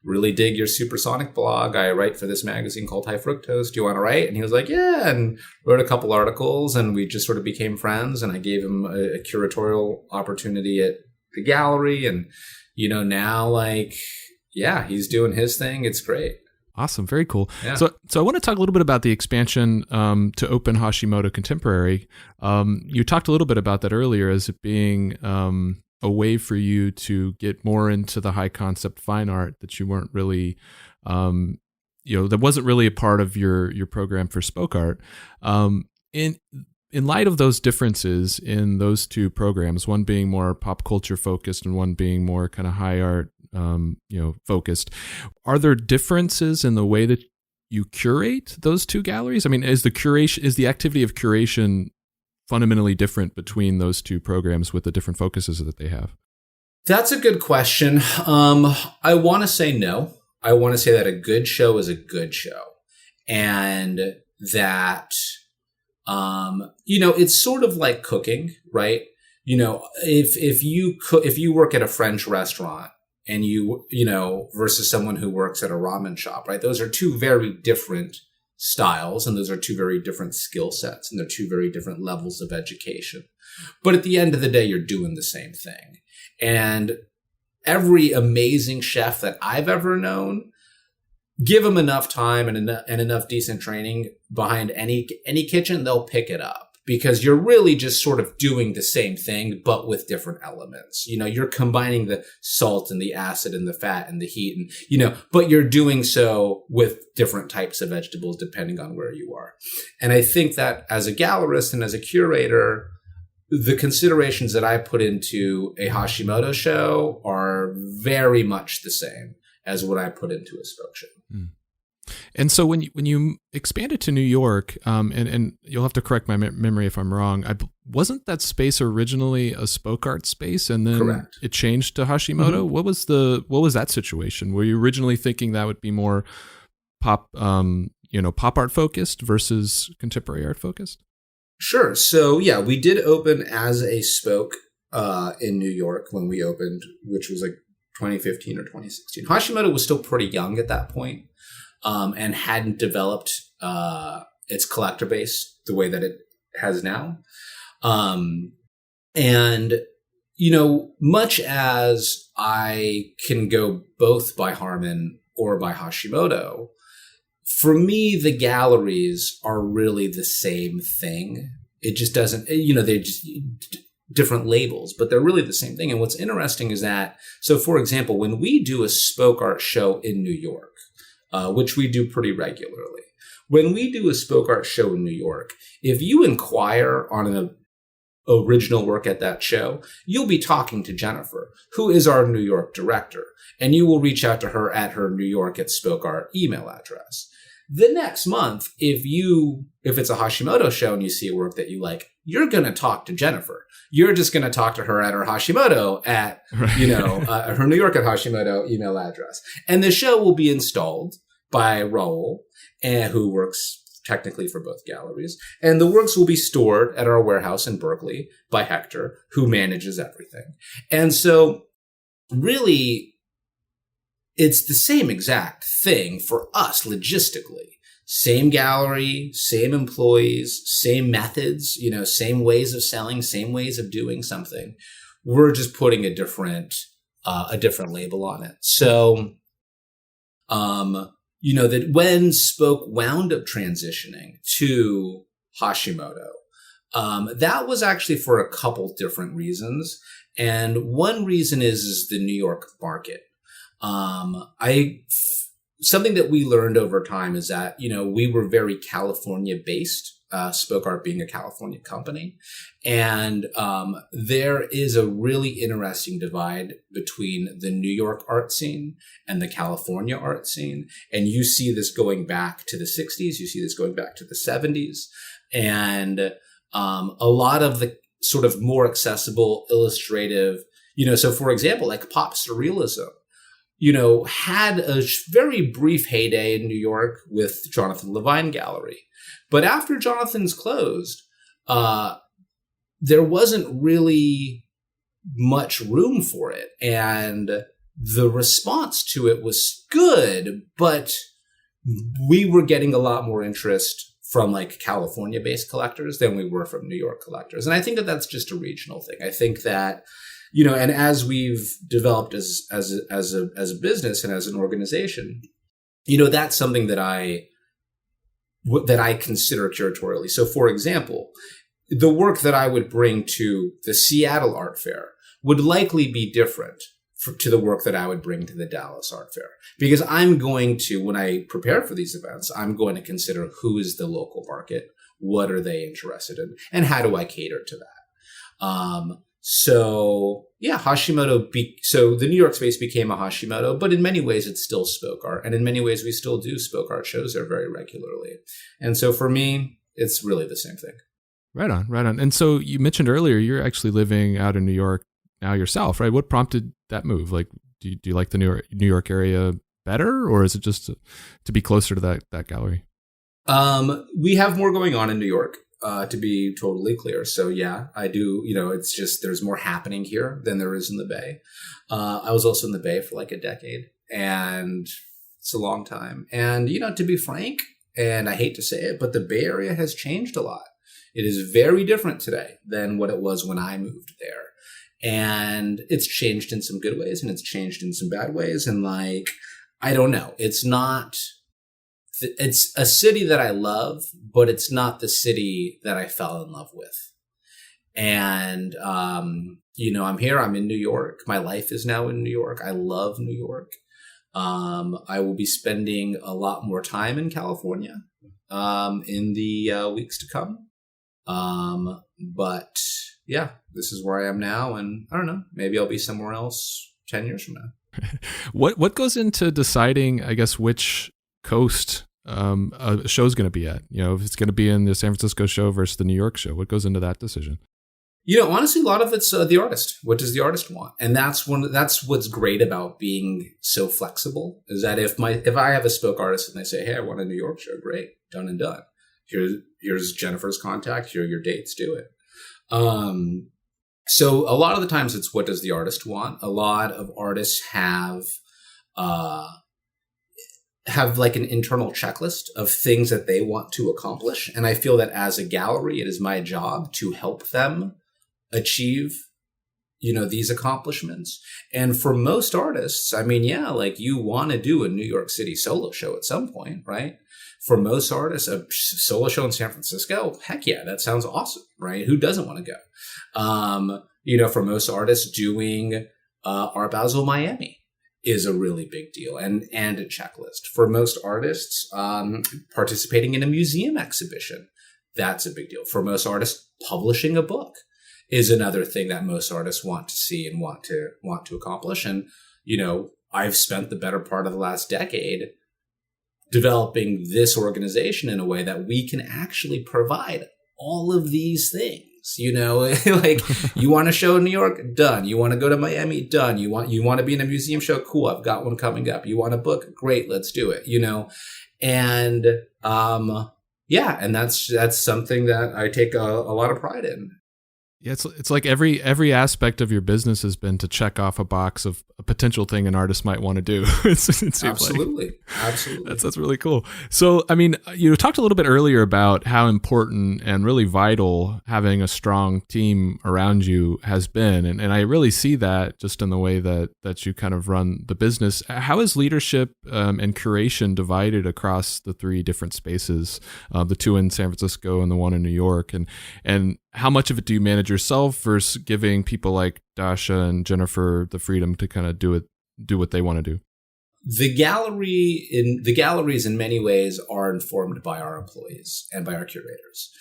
Speaker 3: really dig your Supersonic blog. I write for this magazine called High Fructose. Do you want to write? And he was like, yeah, and wrote a couple articles, and we just sort of became friends, and I gave him a curatorial opportunity at the gallery, and, now, he's doing his thing. It's great.
Speaker 1: Awesome. Very cool.
Speaker 3: Yeah.
Speaker 1: So I want to talk a little bit about the expansion to open Hashimoto Contemporary. You talked a little bit about that earlier as it being a way for you to get more into the high concept fine art that you weren't really, that wasn't really a part of your program for Spoke Art. In light of those differences in those two programs, one being more pop culture focused and one being more kind of high art, focused, are there differences in the way that you curate those two galleries? I mean, is the activity of curation fundamentally different between those two programs with the different focuses that they have?
Speaker 3: That's a good question. I want to say no. I want to say that a good show is a good show, and that it's sort of like cooking, right? If you work at a French restaurant and versus someone who works at a ramen shop, right? Those are two very different styles, and those are two very different skill sets, and they're two very different levels of education. But at the end of the day, you're doing the same thing. And every amazing chef that I've ever known, give them enough time and enough decent training behind any kitchen, they'll pick it up, because you're really just sort of doing the same thing, but with different elements. You're combining the salt and the acid and the fat and the heat, and, but you're doing so with different types of vegetables depending on where you are. And I think that as a gallerist and as a curator, the considerations that I put into a Hashimoto show are very much the same as what I put into a Spoke show.
Speaker 1: And so when you expanded to New York, and you'll have to correct my memory if I'm wrong, wasn't that space originally a spoke art space, and then
Speaker 3: Correct.
Speaker 1: it changed to Hashimoto?
Speaker 3: Mm-hmm.
Speaker 1: What was that situation? Were you originally thinking that would be more pop pop art focused versus contemporary art focused?
Speaker 3: Sure. So yeah, we did open as a spoke in New York when we opened, which was like 2015 or 2016. Hashimoto was still pretty young at that point, and hadn't developed its collector base the way that it has now. And, much as I can go both by Harman or by Hashimoto, for me, the galleries are really the same thing. It just doesn't, they're just different labels, but they're really the same thing. And what's interesting is that, so for example, when we do a spoke art show in New York, which we do pretty regularly, when we do a spoke art show in New York, if you inquire on an original work at that show, you'll be talking to Jennifer, who is our New York director, and you will reach out to her at her New York at Spoke Art email address. The next month, if it's a Hashimoto show and you see a work that you like, you're going to talk to Jennifer. You're just going to talk to her at her Hashimoto at, her New York at Hashimoto email address. And the show will be installed by Raul, who works technically for both galleries. And the works will be stored at our warehouse in Berkeley by Hector, who manages everything. And so really, it's the same exact thing for us logistically. Same gallery, same employees, same methods, same ways of selling, same ways of doing something. We're just putting a different label on it. So, that when Spoke wound up transitioning to Hashimoto, that was actually for a couple different reasons. And one reason is the New York market. Something that we learned over time is that, we were very California based, Spoke Art being a California company. And, there is a really interesting divide between the New York art scene and the California art scene. And you see this going back to the 60s. You see this going back to the 70s. And, a lot of the sort of more accessible, illustrative, so for example, like pop surrealism, had a very brief heyday in New York with Jonathan Levine Gallery. But after Jonathan's closed, there wasn't really much room for it. And the response to it was good, but we were getting a lot more interest from like California-based collectors than we were from New York collectors. And I think that that's just a regional thing. I think that, and as we've developed as a business and as an organization, that's something that I consider curatorially. So, for example, the work that I would bring to the Seattle Art Fair would likely be different to the work that I would bring to the Dallas Art Fair, because I'm going to, when I prepare for these events, I'm going to consider who is the local market, what are they interested in, and how do I cater to that. So yeah, Hashimoto. So the New York space became a Hashimoto, but in many ways it's still Spoke Art, and in many ways we still do Spoke Art shows there very regularly. And so for me, it's really the same thing.
Speaker 1: Right on, right on. And so you mentioned earlier you're actually living out in New York now yourself, right? What prompted that move? Like, do you like the New York area better, or is it just to be closer to that gallery?
Speaker 3: We have more going on in New York. To be totally clear. So yeah, I do, it's just, there's more happening here than there is in the Bay. I was also in the Bay for like a decade, and it's a long time. And, to be frank, and I hate to say it, but the Bay Area has changed a lot. It is very different today than what it was when I moved there. And it's changed in some good ways and it's changed in some bad ways. And like, I don't know, it's a city that I love, but it's not the city that I fell in love with. And, I'm here, I'm in New York. My life is now in New York. I love New York. I will be spending a lot more time in California, in the weeks to come. But yeah, this is where I am now. And I don't know, maybe I'll be somewhere else 10 years from now.
Speaker 1: What goes into deciding, I guess, which coast a show's going to be at? If it's going to be in the San Francisco show versus the New York show, what goes into that decision?
Speaker 3: Honestly, a lot of it's the artist. What does the artist want? And that's what's great about being so flexible, is that if I have a spoke artist and they say, hey, I want a New York show, great, done and done. Here's Jennifer's contact. Here are your dates. Do it. So a lot of the times it's what does the artist want? A lot of artists have like an internal checklist of things that they want to accomplish. And I feel that as a gallery, it is my job to help them achieve, these accomplishments. And for most artists, like you want to do a New York City solo show at some point, right? For most artists, a solo show in San Francisco, heck yeah, that sounds awesome, right? Who doesn't want to go? For most artists, doing Art Basel Miami is a really big deal and a checklist. For most artists, participating in a museum exhibition, that's a big deal. For most artists, publishing a book is another thing that most artists want to see and want to accomplish. And, I've spent the better part of the last decade developing this organization in a way that we can actually provide all of these things. Like you want a show in New York? Done. You want to go to Miami? Done. You want to be in a museum show? Cool. I've got one coming up. You want a book? Great. Let's do it. And, and that's something that I take a lot of pride in.
Speaker 1: Yeah, it's like every aspect of your business has been to check off a box of a potential thing an artist might want to do. It seems
Speaker 3: Absolutely.
Speaker 1: That's really cool. So, you talked a little bit earlier about how important and really vital having a strong team around you has been, and I really see that just in the way that you kind of run the business. How is leadership and curation divided across the three different spaces, the two in San Francisco and the one in New York, and how much of it do you manage yourself versus giving people like Dasha and Jennifer the freedom to kind of do what they want to do?
Speaker 3: The galleries in many ways are informed by our employees and by our curators.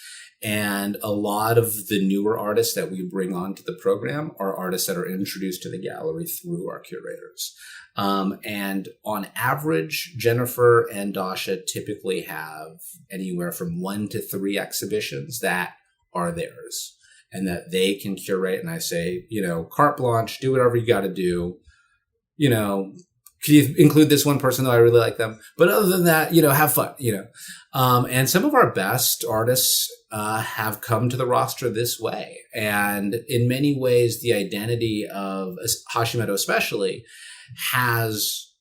Speaker 3: And a lot of the newer artists that we bring onto the program are artists that are introduced to the gallery through our curators. And on average, Jennifer and Dasha typically have anywhere from 1 to 3 exhibitions that are theirs and that they can curate. And I say, carte blanche, do whatever you got to do. Could you include this one person though? I really like them. But other than that, have fun, and some of our best artists have come to the roster this way. And in many ways, the identity of Hashimoto especially has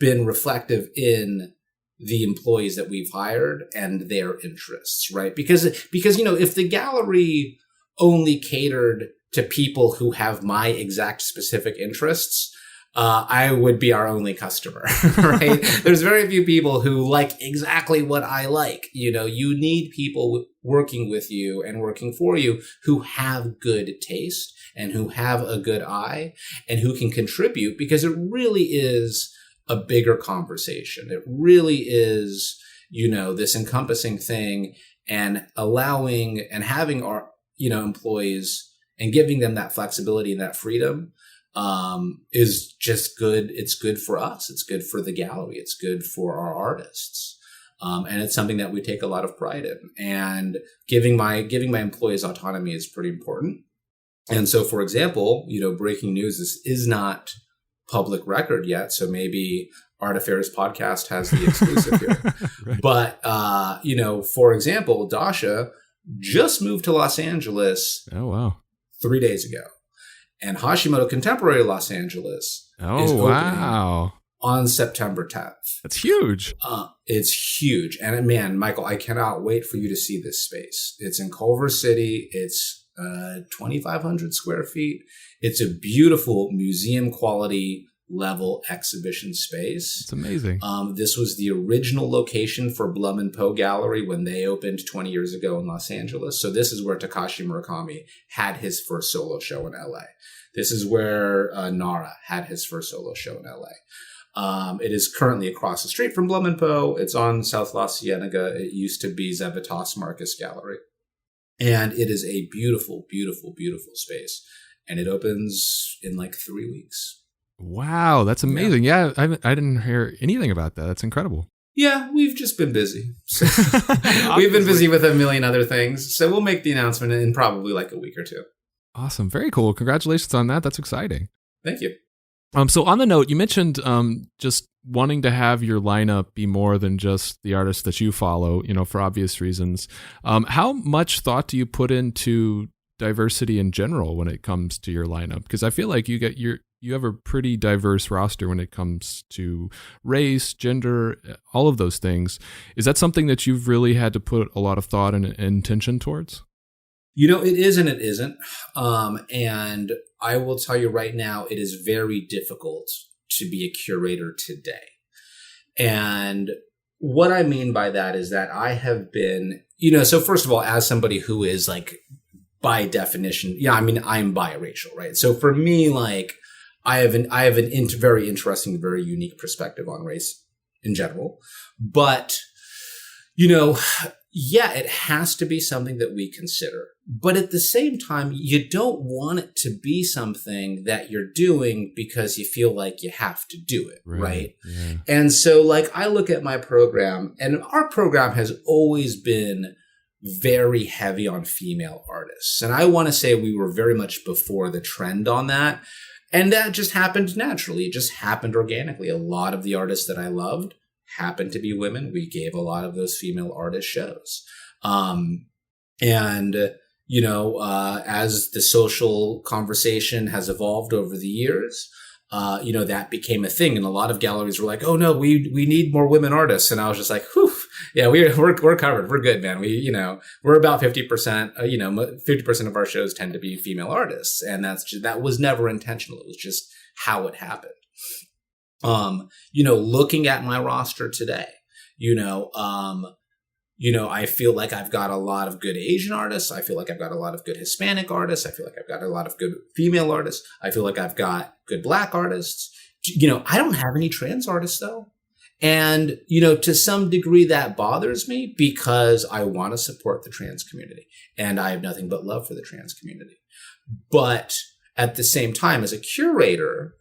Speaker 3: been reflective in the employees that we've hired and their interests, right? Because if the gallery only catered to people who have my exact specific interests, I would be our only customer, right? There's very few people who like exactly what I like. You need people working with you and working for you who have good taste and who have a good eye and who can contribute, because it really is a bigger conversation. It really is, this encompassing thing, and allowing and having our, employees and giving them that flexibility and that freedom is just good. It's good for us. It's good for the gallery. It's good for our artists. And it's something that we take a lot of pride in. And giving my employees autonomy is pretty important. And so, for example, breaking news, this is not public record yet, so maybe Art Affairs podcast has the exclusive here. Right. But for example, Dasha just moved to Los Angeles.
Speaker 1: Oh wow!
Speaker 3: 3 days ago, and Hashimoto Contemporary Los Angeles is opening on September 10th.
Speaker 1: That's huge.
Speaker 3: It's huge, and man, Michael, I cannot wait for you to see this space. It's in Culver City. It's 2,500 square feet. It's a beautiful museum quality level exhibition space.
Speaker 1: It's amazing.
Speaker 3: This was the original location for Blum and Poe Gallery when they opened 20 years ago in Los Angeles. So this is where Takashi Murakami had his first solo show in LA. This is where Nara had his first solo show in LA. It is currently across the street from Blum and Poe. It's on South La Cienega. It used to be Zevitas Marcus Gallery. And it is a beautiful, beautiful, beautiful space. And it opens in like 3 weeks.
Speaker 1: Wow, that's amazing. Yeah, I didn't hear anything about that. That's incredible.
Speaker 3: Yeah, we've just been busy. So we've been busy with a million other things. So we'll make the announcement in probably like a week or two.
Speaker 1: Awesome. Very cool. Congratulations on that. That's exciting.
Speaker 3: Thank you.
Speaker 1: So on the note, you mentioned just wanting to have your lineup be more than just the artists that you follow, for obvious reasons. How much thought do you put into diversity in general when it comes to your lineup? Because I feel like you have a pretty diverse roster when it comes to race, gender, all of those things. Is that something that you've really had to put a lot of thought and intention towards?
Speaker 3: It is and it isn't. And I will tell you right now, it is very difficult to be a curator today. And what I mean by that is that I have been, so first of all, as somebody who is like, by definition, I'm biracial, right? So for me, like, I have an very interesting, very unique perspective on race in general. But, it has to be something that we consider. But at the same time, you don't want it to be something that you're doing because you feel like you have to do it, right?
Speaker 1: Yeah.
Speaker 3: And so, like, I look at my program, and our program has always been very heavy on female artists. And I want to say we were very much before the trend on that. And that just happened naturally. It just happened organically. A lot of the artists that I loved happened to be women. We gave a lot of those female artist shows. As the social conversation has evolved over the years, that became a thing. And a lot of galleries were like, oh no, we need more women artists. And I was just like, whew, yeah, we're covered. We're good, man. We're about 50%, 50% of our shows tend to be female artists. And that was never intentional. It was just how it happened. Looking at my roster today, I feel like I've got a lot of good Asian artists. I feel like I've got a lot of good Hispanic artists. I feel like I've got a lot of good female artists. I feel like I've got good Black artists. I don't have any trans artists though. And, to some degree that bothers me because I want to support the trans community and I have nothing but love for the trans community. But at the same time, as a curator,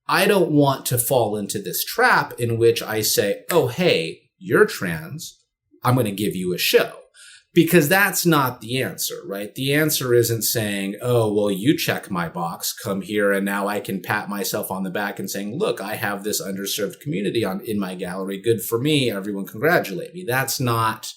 Speaker 3: I don't want to fall into this trap in which I say, oh, hey, you're trans. I'm going to give you a show, because that's not the answer, right? The answer isn't saying, oh, well, you check my box, come here, and now I can pat myself on the back and saying, look, I have this underserved community in my gallery. Good for me. Everyone congratulate me. That's not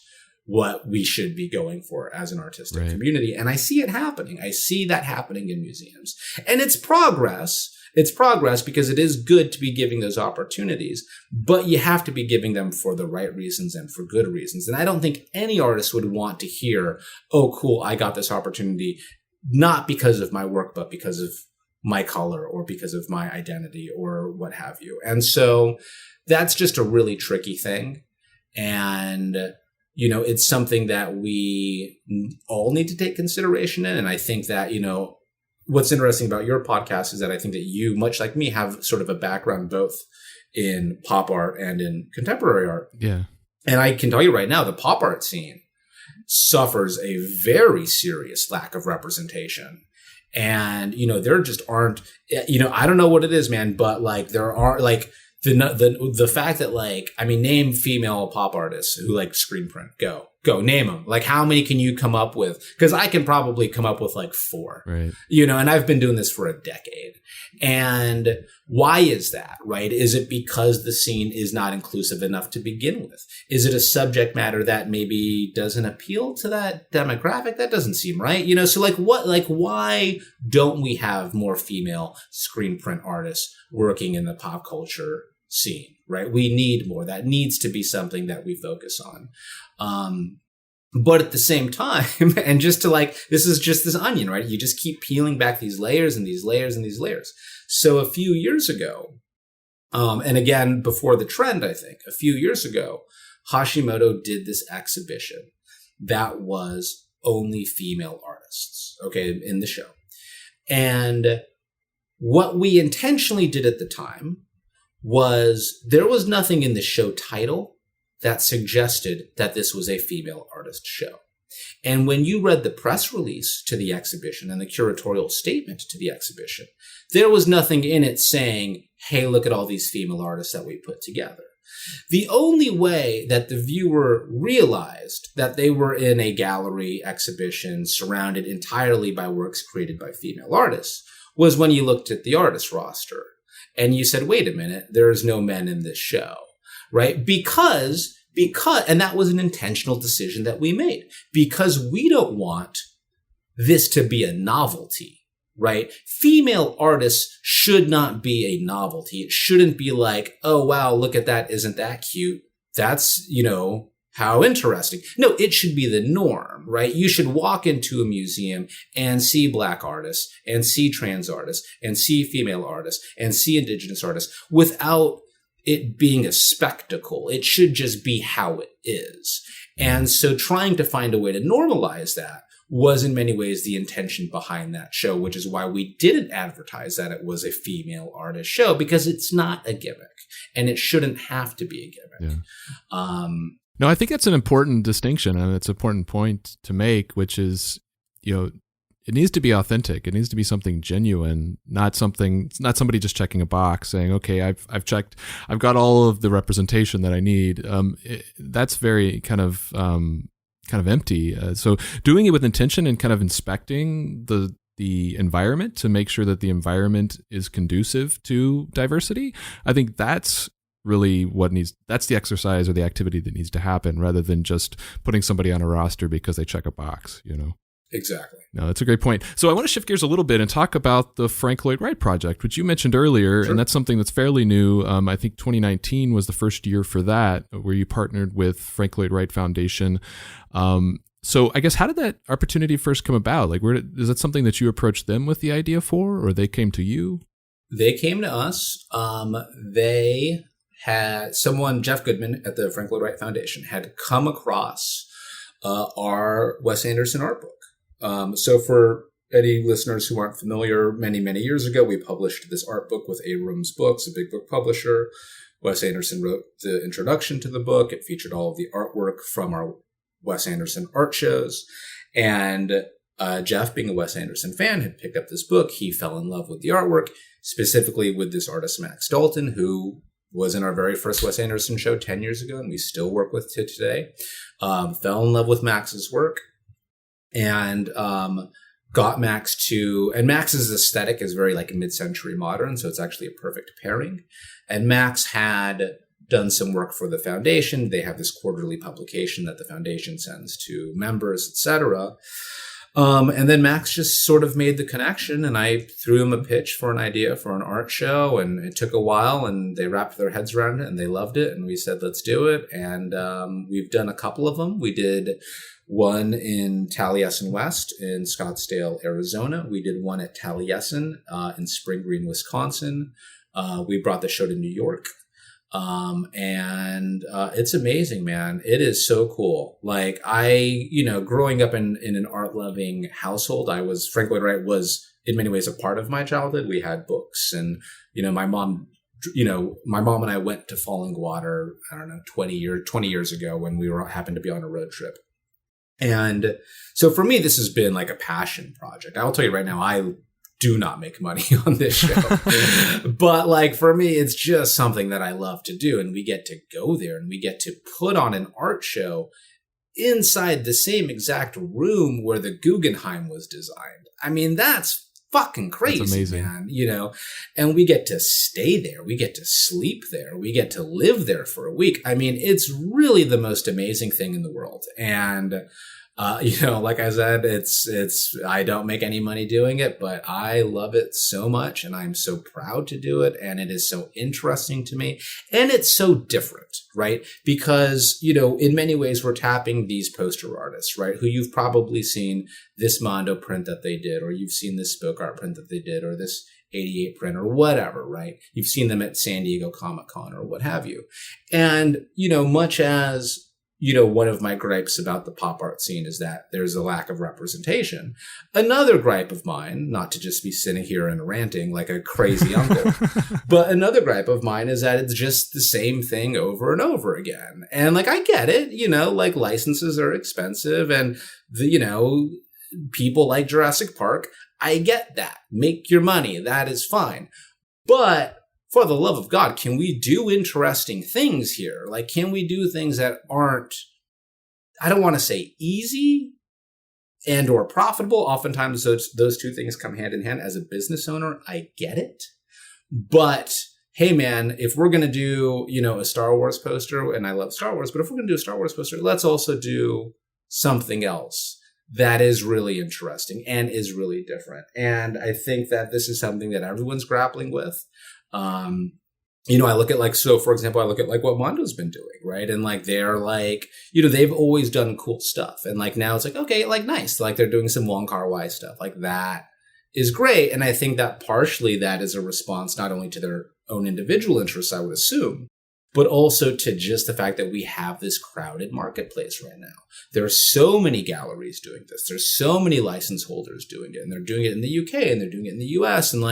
Speaker 3: what we should be going for as an artistic community. And I see it happening. I see that happening in museums. And it's progress. It's progress because it is good to be giving those opportunities, but you have to be giving them for the right reasons and for good reasons. And I don't think any artist would want to hear, oh, cool, I got this opportunity, not because of my work, but because of my color or because of my identity or what have you. And so that's just a really tricky thing. And, it's something that we all need to take consideration in. And I think that, what's interesting about your podcast is that I think that you, much like me, have sort of a background both in pop art and in contemporary art.
Speaker 1: Yeah. And
Speaker 3: I can tell you right now, the pop art scene suffers a very serious lack of representation. And, there just aren't, I don't know what it is, man, but like there are like the fact that name female pop artists who like screen print, go name them. Like, how many can you come up with? Because I can probably come up with like 4,
Speaker 1: right?
Speaker 3: And I've been doing this for a decade. And why is that, right? Is it because the scene is not inclusive enough to begin with? Is it a subject matter that maybe doesn't appeal to that demographic? That doesn't seem right. So why don't we have more female screen print artists working in the pop culture scene, right? We need more. That needs to be something that we focus on. But at the same time, and just to this is just this onion, right? You just keep peeling back these layers and these layers and these layers. So a few years ago, and again, before the trend, I think a few years ago, Hashimoto did this exhibition that was only female artists, in the show. And what we intentionally did at the time was there was nothing in the show title that suggested that this was a female artist show. And when you read the press release to the exhibition and the curatorial statement to the exhibition, there was nothing in it saying, hey, look at all these female artists that we put together. The only way that the viewer realized that they were in a gallery exhibition surrounded entirely by works created by female artists was when you looked at the artist roster and you said, wait a minute, there's no men in this show, right? Because, and that was an intentional decision that we made, because we don't want this to be a novelty, right? Female artists should not be a novelty. It shouldn't be like, oh, wow, look at that. Isn't that cute? That's, how interesting. No, it should be the norm, right? You should walk into a museum and see Black artists and see trans artists and see female artists and see Indigenous artists without it being a spectacle. It should just be how it is. And so trying to find a way to normalize that was in many ways the intention behind that show, which is why we didn't advertise that it was a female artist show, because it's not a gimmick and it shouldn't have to be a gimmick.
Speaker 1: Yeah. No, I think that's an important distinction, and it's an important point to make, which is, it needs to be authentic. It needs to be something genuine, not somebody just checking a box saying, okay, I've checked, I've got all of the representation that I need. That's very kind of empty. So doing it with intention and kind of inspecting the environment to make sure that the environment is conducive to diversity, I think that's really that's the exercise or the activity that needs to happen, rather than just putting somebody on a roster because they check a box,
Speaker 3: Exactly.
Speaker 1: No, that's a great point. So I want to shift gears a little bit and talk about the Frank Lloyd Wright project, which you mentioned earlier. Sure. And that's something that's fairly new. I think 2019 was the first year for that, where you partnered with Frank Lloyd Wright Foundation. So I guess, how did that opportunity first come about? Like, is that something that you approached them with the idea for, or they came to you?
Speaker 3: They came to us. They had someone, Jeff Goodman at the Frank Lloyd Wright Foundation, had come across our Wes Anderson art book. So for any listeners who aren't familiar, many, many years ago, we published this art book with Abrams Books, a big book publisher. Wes Anderson wrote the introduction to the book. It featured all of the artwork from our Wes Anderson art shows. And Jeff, being a Wes Anderson fan, had picked up this book. He fell in love with the artwork, specifically with this artist, Max Dalton, who was in our very first Wes Anderson show 10 years ago, and we still work with to today. Fell in love with Max's work and got Max to, and Max's aesthetic is very like mid-century modern, so it's actually a perfect pairing. And Max had done some work for the foundation. They have this quarterly publication that the foundation sends to members, etc. And then Max just sort of made the connection, and I threw him a pitch for an idea for an art show, and it took a while, and they wrapped their heads around it, and they loved it, and we said, let's do it. And we've done a couple of them. We did one in Taliesin West in Scottsdale, Arizona. We did one at Taliesin in Spring Green, Wisconsin. We brought the show to New York. And it's amazing, man. It is so cool. Like growing up in an art loving household, Frank Lloyd Wright was in many ways a part of my childhood. We had books, and, my mom and I went to Falling Water, 20 years ago when we happened to be on a road trip. And so for me, this has been like a passion project. I'll tell you right now, I do not make money on this show. But like, for me, it's just something that I love to do. And we get to go there and we get to put on an art show inside the same exact room where the Guggenheim was designed. I mean, that's fucking crazy, that's amazing, man, and we get to stay there. We get to sleep there. We get to live there for a week. I mean, it's really the most amazing thing in the world. And like I said, I don't make any money doing it, but I love it so much, and I'm so proud to do it. And it is so interesting to me, and it's so different, right? Because, in many ways we're tapping these poster artists, right? Who you've probably seen this Mondo print that they did, or you've seen this spoke art print that they did, or this 88 print or whatever, right? You've seen them at San Diego Comic-Con or what have you. And, much as, one of my gripes about the pop art scene is that there's a lack of representation. Another gripe of mine, not to just be sitting here and ranting like a crazy uncle, but another gripe of mine is that it's just the same thing over and over again. And like, I get it, like licenses are expensive, and people like Jurassic Park. I get that. Make your money. That is fine. But for the love of God, can we do interesting things here? Like, can we do things that aren't, I don't want to say easy and or profitable. Oftentimes those two things come hand in hand. As a business owner, I get it. But hey man, if we're going to do, a Star Wars poster, and I love Star Wars, but if we're going to do a Star Wars poster, let's also do something else that is really interesting and is really different. And I think that this is something that everyone's grappling with. I look at for example, I look at what Mondo's been doing, right? And they're they've always done cool stuff. And now it's okay, nice. They're doing some Wong Kar-wai stuff. That is great. And I think that partially that is a response not only to their own individual interests, I would assume, but also to just the fact that we have this crowded marketplace right now. There are so many galleries doing this. There's so many license holders doing it, and they're doing it in the UK and they're doing it in the US. And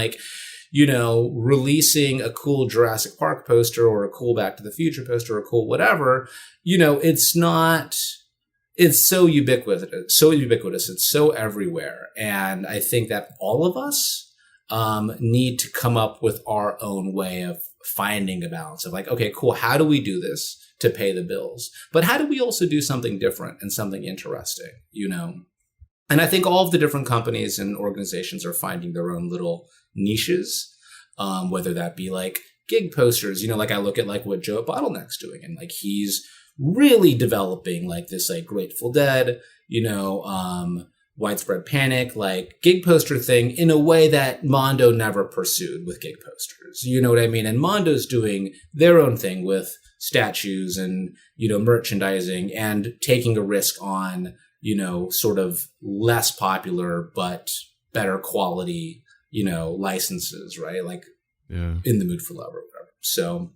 Speaker 3: releasing a cool Jurassic Park poster or a cool Back to the Future poster or a cool whatever, it's so ubiquitous. It's so everywhere. And I think that all of us need to come up with our own way of finding a balance of okay, cool. How do we do this to pay the bills? But how do we also do something different and something interesting, And I think all of the different companies and organizations are finding their own little niches, whether that be gig posters, I look at what Joe at Bottleneck's doing, and he's really developing this Grateful Dead, Widespread Panic, gig poster thing in a way that Mondo never pursued with gig posters. You know what I mean? And Mondo's doing their own thing with statues and, merchandising and taking a risk on, sort of less popular, but better quality, licenses, right? In the Mood for Love or whatever. So,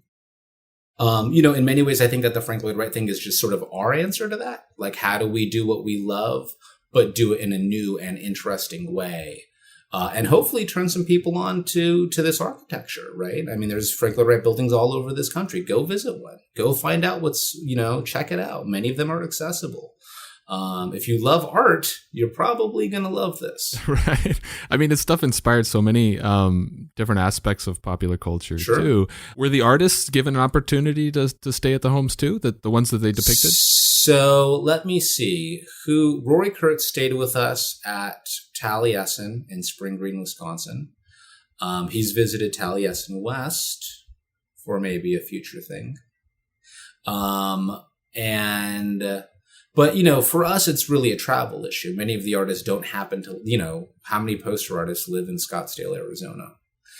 Speaker 3: in many ways, I think that the Frank Lloyd Wright thing is just sort of our answer to that. How do we do what we love, but do it in a new and interesting way? And hopefully turn some people on to this architecture, right? I mean, there's Frank Lloyd Wright buildings all over this country. Go visit one. Go find out check it out. Many of them are accessible. If you love art, you're probably going to love this.
Speaker 1: Right. I mean, this stuff inspired so many different aspects of popular culture, too. Were the artists given an opportunity to stay at the homes, too, the ones that they depicted?
Speaker 3: So let me see. Rory Kurtz stayed with us at Taliesin in Spring Green, Wisconsin. He's visited Taliesin West for maybe a future thing. But, for us, it's really a travel issue. Many of the artists don't happen to, how many poster artists live in Scottsdale, Arizona?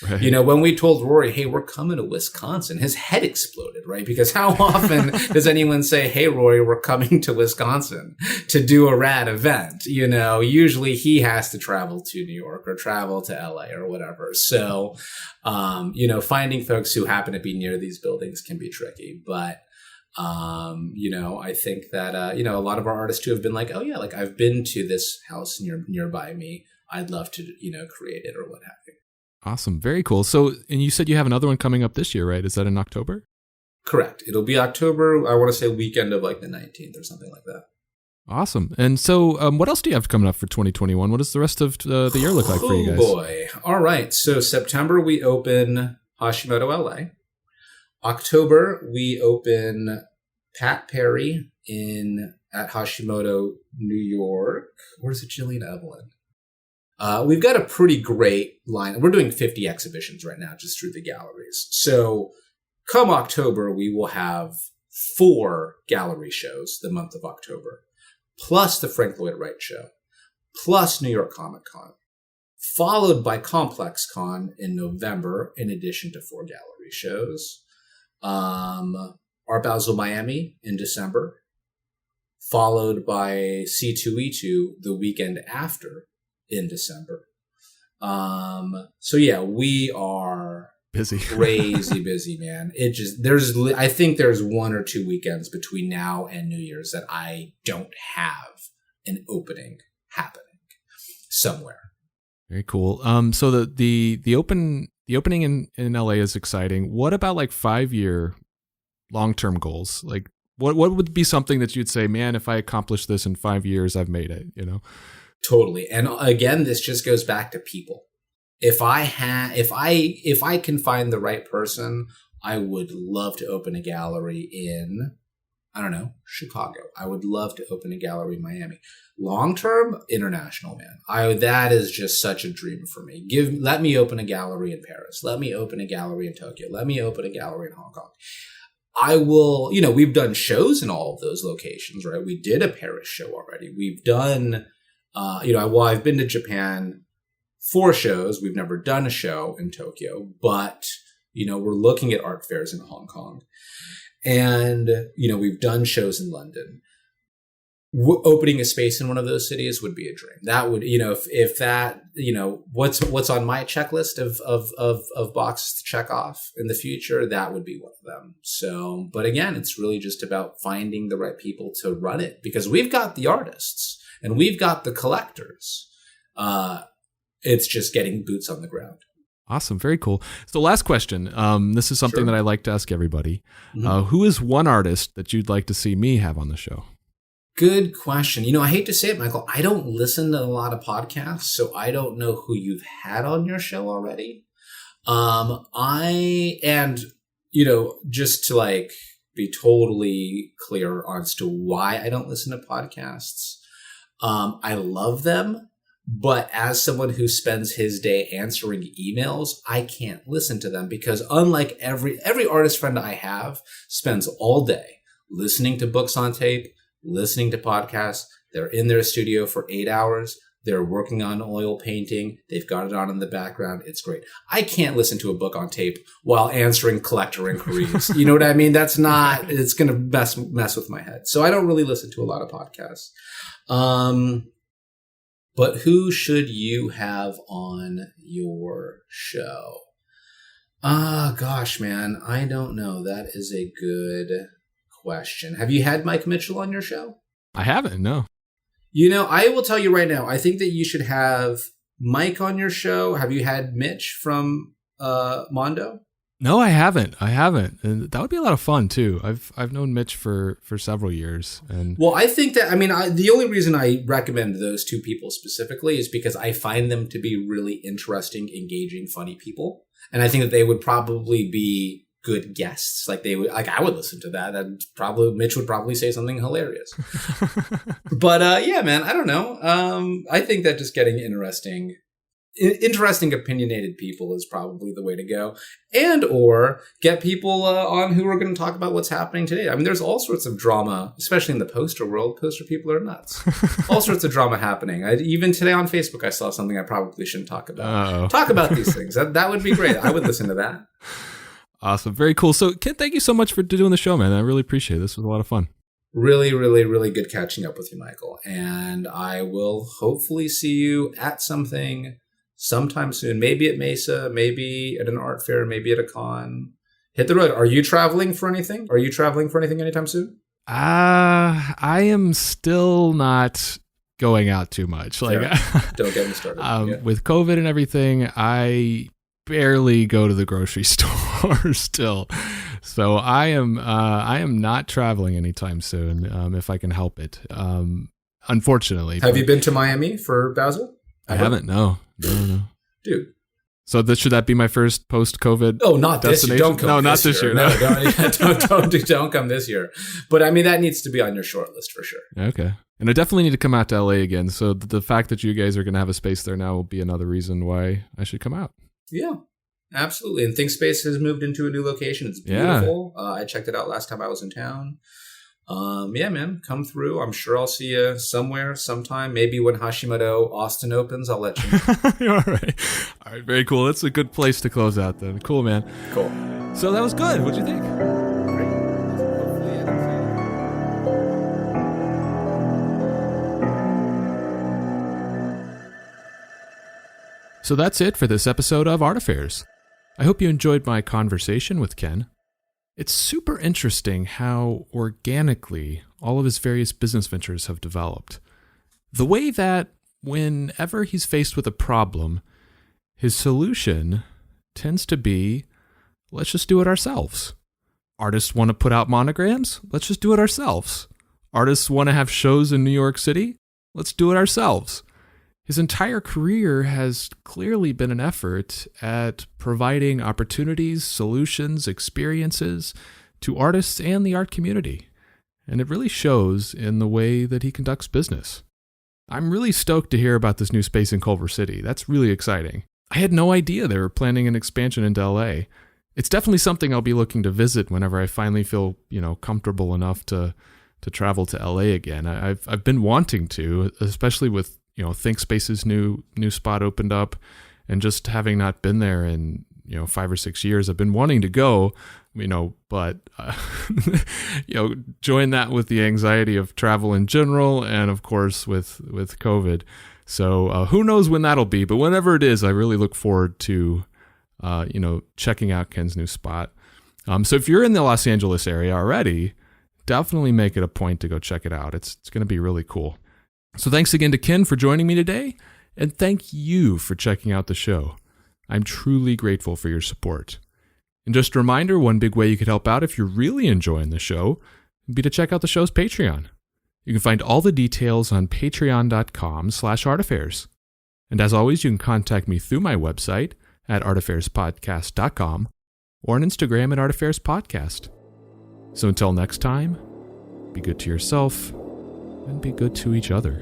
Speaker 3: Right. When we told Rory, hey, we're coming to Wisconsin, his head exploded, right? Because how often does anyone say, hey, Rory, we're coming to Wisconsin to do a rad event? Usually he has to travel to New York or travel to LA or whatever. So, finding folks who happen to be near these buildings can be tricky. But I think that, a lot of our artists too have been oh yeah, I've been to this house nearby me. I'd love to, create it or what have you.
Speaker 1: Awesome. Very cool. So, and you said you have another one coming up this year, right? Is that in October?
Speaker 3: Correct. It'll be October. I want to say weekend of the 19th or something like that.
Speaker 1: Awesome. And so what else do you have coming up for 2021? What does the rest of the year look like for you guys?
Speaker 3: Oh boy. All right. So September, we open Hashimoto LA. October, we open Pat Perry at Hashimoto, New York. Where's it, Jillian Evelyn? We've got a pretty great line. We're doing 50 exhibitions right now, just through the galleries. So come October, we will have 4 gallery shows the month of October, plus the Frank Lloyd Wright show, plus New York Comic Con, followed by Complex Con in November, in addition to 4 gallery shows. Art Basel Miami in December, followed by C2E2 the weekend after in December. So yeah, we are
Speaker 1: busy,
Speaker 3: crazy busy, man. I think there's 1 or 2 weekends between now and New Year's that I don't have an opening happening somewhere.
Speaker 1: Very cool. So the opening in LA is exciting. What about 5-year long-term goals? What would be something that you'd say, man, if I accomplish this in 5 years, I've made it,
Speaker 3: Totally. And again, this just goes back to people. if I can find the right person, I would love to open a gallery in, I don't know, Chicago. I would love to open a gallery in Miami. Long term, international, man. That is just such a dream for me. Let me open a gallery in Paris. Let me open a gallery in Tokyo. Let me open a gallery in Hong Kong. I will, we've done shows in all of those locations, right? We did a Paris show already. We've done, I've been to Japan 4 shows. We've never done a show in Tokyo, but, we're looking at art fairs in Hong Kong. And, we've done shows in London. Opening a space in one of those cities would be a dream. That would, if that, what's on my checklist of boxes to check off in the future, that would be one of them. So, but again, it's really just about finding the right people to run it, because we've got the artists and we've got the collectors. It's just getting boots on the ground.
Speaker 1: Awesome. Very cool. So last question. This is something that I like to ask everybody.
Speaker 3: Mm-hmm.
Speaker 1: Who is one artist that you'd like to see me have on the show?
Speaker 3: Good question. I hate to say it, Michael, I don't listen to a lot of podcasts, so I don't know who you've had on your show already. Just to be totally clear as to why I don't listen to podcasts. I love them, but as someone who spends his day answering emails, I can't listen to them, because unlike every artist friend I have spends all day listening to books on tape, listening to podcasts. They're in their studio for 8 hours. They're working on oil painting. They've got it on in the background. It's great. I can't listen to a book on tape while answering collector inquiries. You know what I mean? It's going to mess with my head. So I don't really listen to a lot of podcasts. But who should you have on your show? Gosh, man, I don't know. That is a good question. Have you had Mike Mitchell on your show?
Speaker 1: I haven't, no.
Speaker 3: I will tell you right now, I think that you should have Mike on your show. Have you had Mitch from Mondo?
Speaker 1: No, I haven't. And that would be a lot of fun too. I've known Mitch for several years. And
Speaker 3: well, I think that, the only reason I recommend those 2 people specifically is because I find them to be really interesting, engaging, funny people. And I think that they would probably be good guests. I would listen to that. Mitch would probably say something hilarious. But yeah, man, I don't know. I think that just getting interesting, opinionated people is probably the way to go, or get people on who are going to talk about what's happening today. There's all sorts of drama, especially in the poster world. Poster people are nuts. All sorts of drama happening. Even today on Facebook, I saw something I probably shouldn't talk about.
Speaker 1: Uh-oh.
Speaker 3: Talk about these things. That would be great. I would listen to that.
Speaker 1: Awesome. Very cool. So, Ken, thank you so much for doing the show, man. I really appreciate it. This was a lot of fun.
Speaker 3: Really, really, really good catching up with you, Michael. And I will hopefully see you at something sometime soon. Maybe at Mesa, maybe at an art fair, maybe at a con. Hit the road. Are you traveling for anything? Anytime soon?
Speaker 1: I am still not going out too much.
Speaker 3: Don't get me started.
Speaker 1: With COVID and everything, I barely go to the grocery store still. So I am not traveling anytime soon, if I can help it. Unfortunately.
Speaker 3: Have you been to Miami for Basel?
Speaker 1: I haven't. No.
Speaker 3: Dude.
Speaker 1: So should that be my first post-COVID?
Speaker 3: Oh, not this year. Don't come.
Speaker 1: No, not this year.
Speaker 3: No, don't come this year. But that needs to be on your short list for sure.
Speaker 1: Okay. And I definitely need to come out to LA again. So the fact that you guys are going to have a space there now will be another reason why I should come out.
Speaker 3: Yeah, absolutely. And ThinkSpace has moved into a new location. It's beautiful. Yeah. I checked it out last time I was in town. Yeah, man, come through. I'm sure I'll see you somewhere, sometime. Maybe when Hashimoto Austin opens, I'll let you know.
Speaker 1: All right. Very cool. That's a good place to close out then. Cool, man.
Speaker 3: Cool.
Speaker 1: So that was good. What'd you think? So that's it for this episode of Art Affairs. I hope you enjoyed my conversation with Ken. It's super interesting how organically all of his various business ventures have developed. The way that whenever he's faced with a problem, his solution tends to be, let's just do it ourselves. Artists want to put out monograms? Let's just do it ourselves. Artists want to have shows in New York City? Let's do it ourselves. His entire career has clearly been an effort at providing opportunities, solutions, experiences to artists and the art community. And it really shows in the way that he conducts business. I'm really stoked to hear about this new space in Culver City. That's really exciting. I had no idea they were planning an expansion into LA. It's definitely something I'll be looking to visit whenever I finally feel, comfortable enough to travel to LA again. I've been wanting to, especially with, ThinkSpace's new spot opened up, and just having not been there in, 5 or 6 years, I've been wanting to go, but, join that with the anxiety of travel in general, and of course with COVID. So who knows when that'll be, but whenever it is, I really look forward to, checking out Ken's new spot. So if you're in the Los Angeles area already, definitely make it a point to go check it out. It's going to be really cool. So thanks again to Ken for joining me today, and thank you for checking out the show. I'm truly grateful for your support. And just a reminder, one big way you could help out if you're really enjoying the show would be to check out the show's Patreon. You can find all the details on patreon.com/artaffairs. And as always, you can contact me through my website at artaffairs.podcast.com or on Instagram at artaffairs.podcast. So until next time, be good to yourself and be good to each other.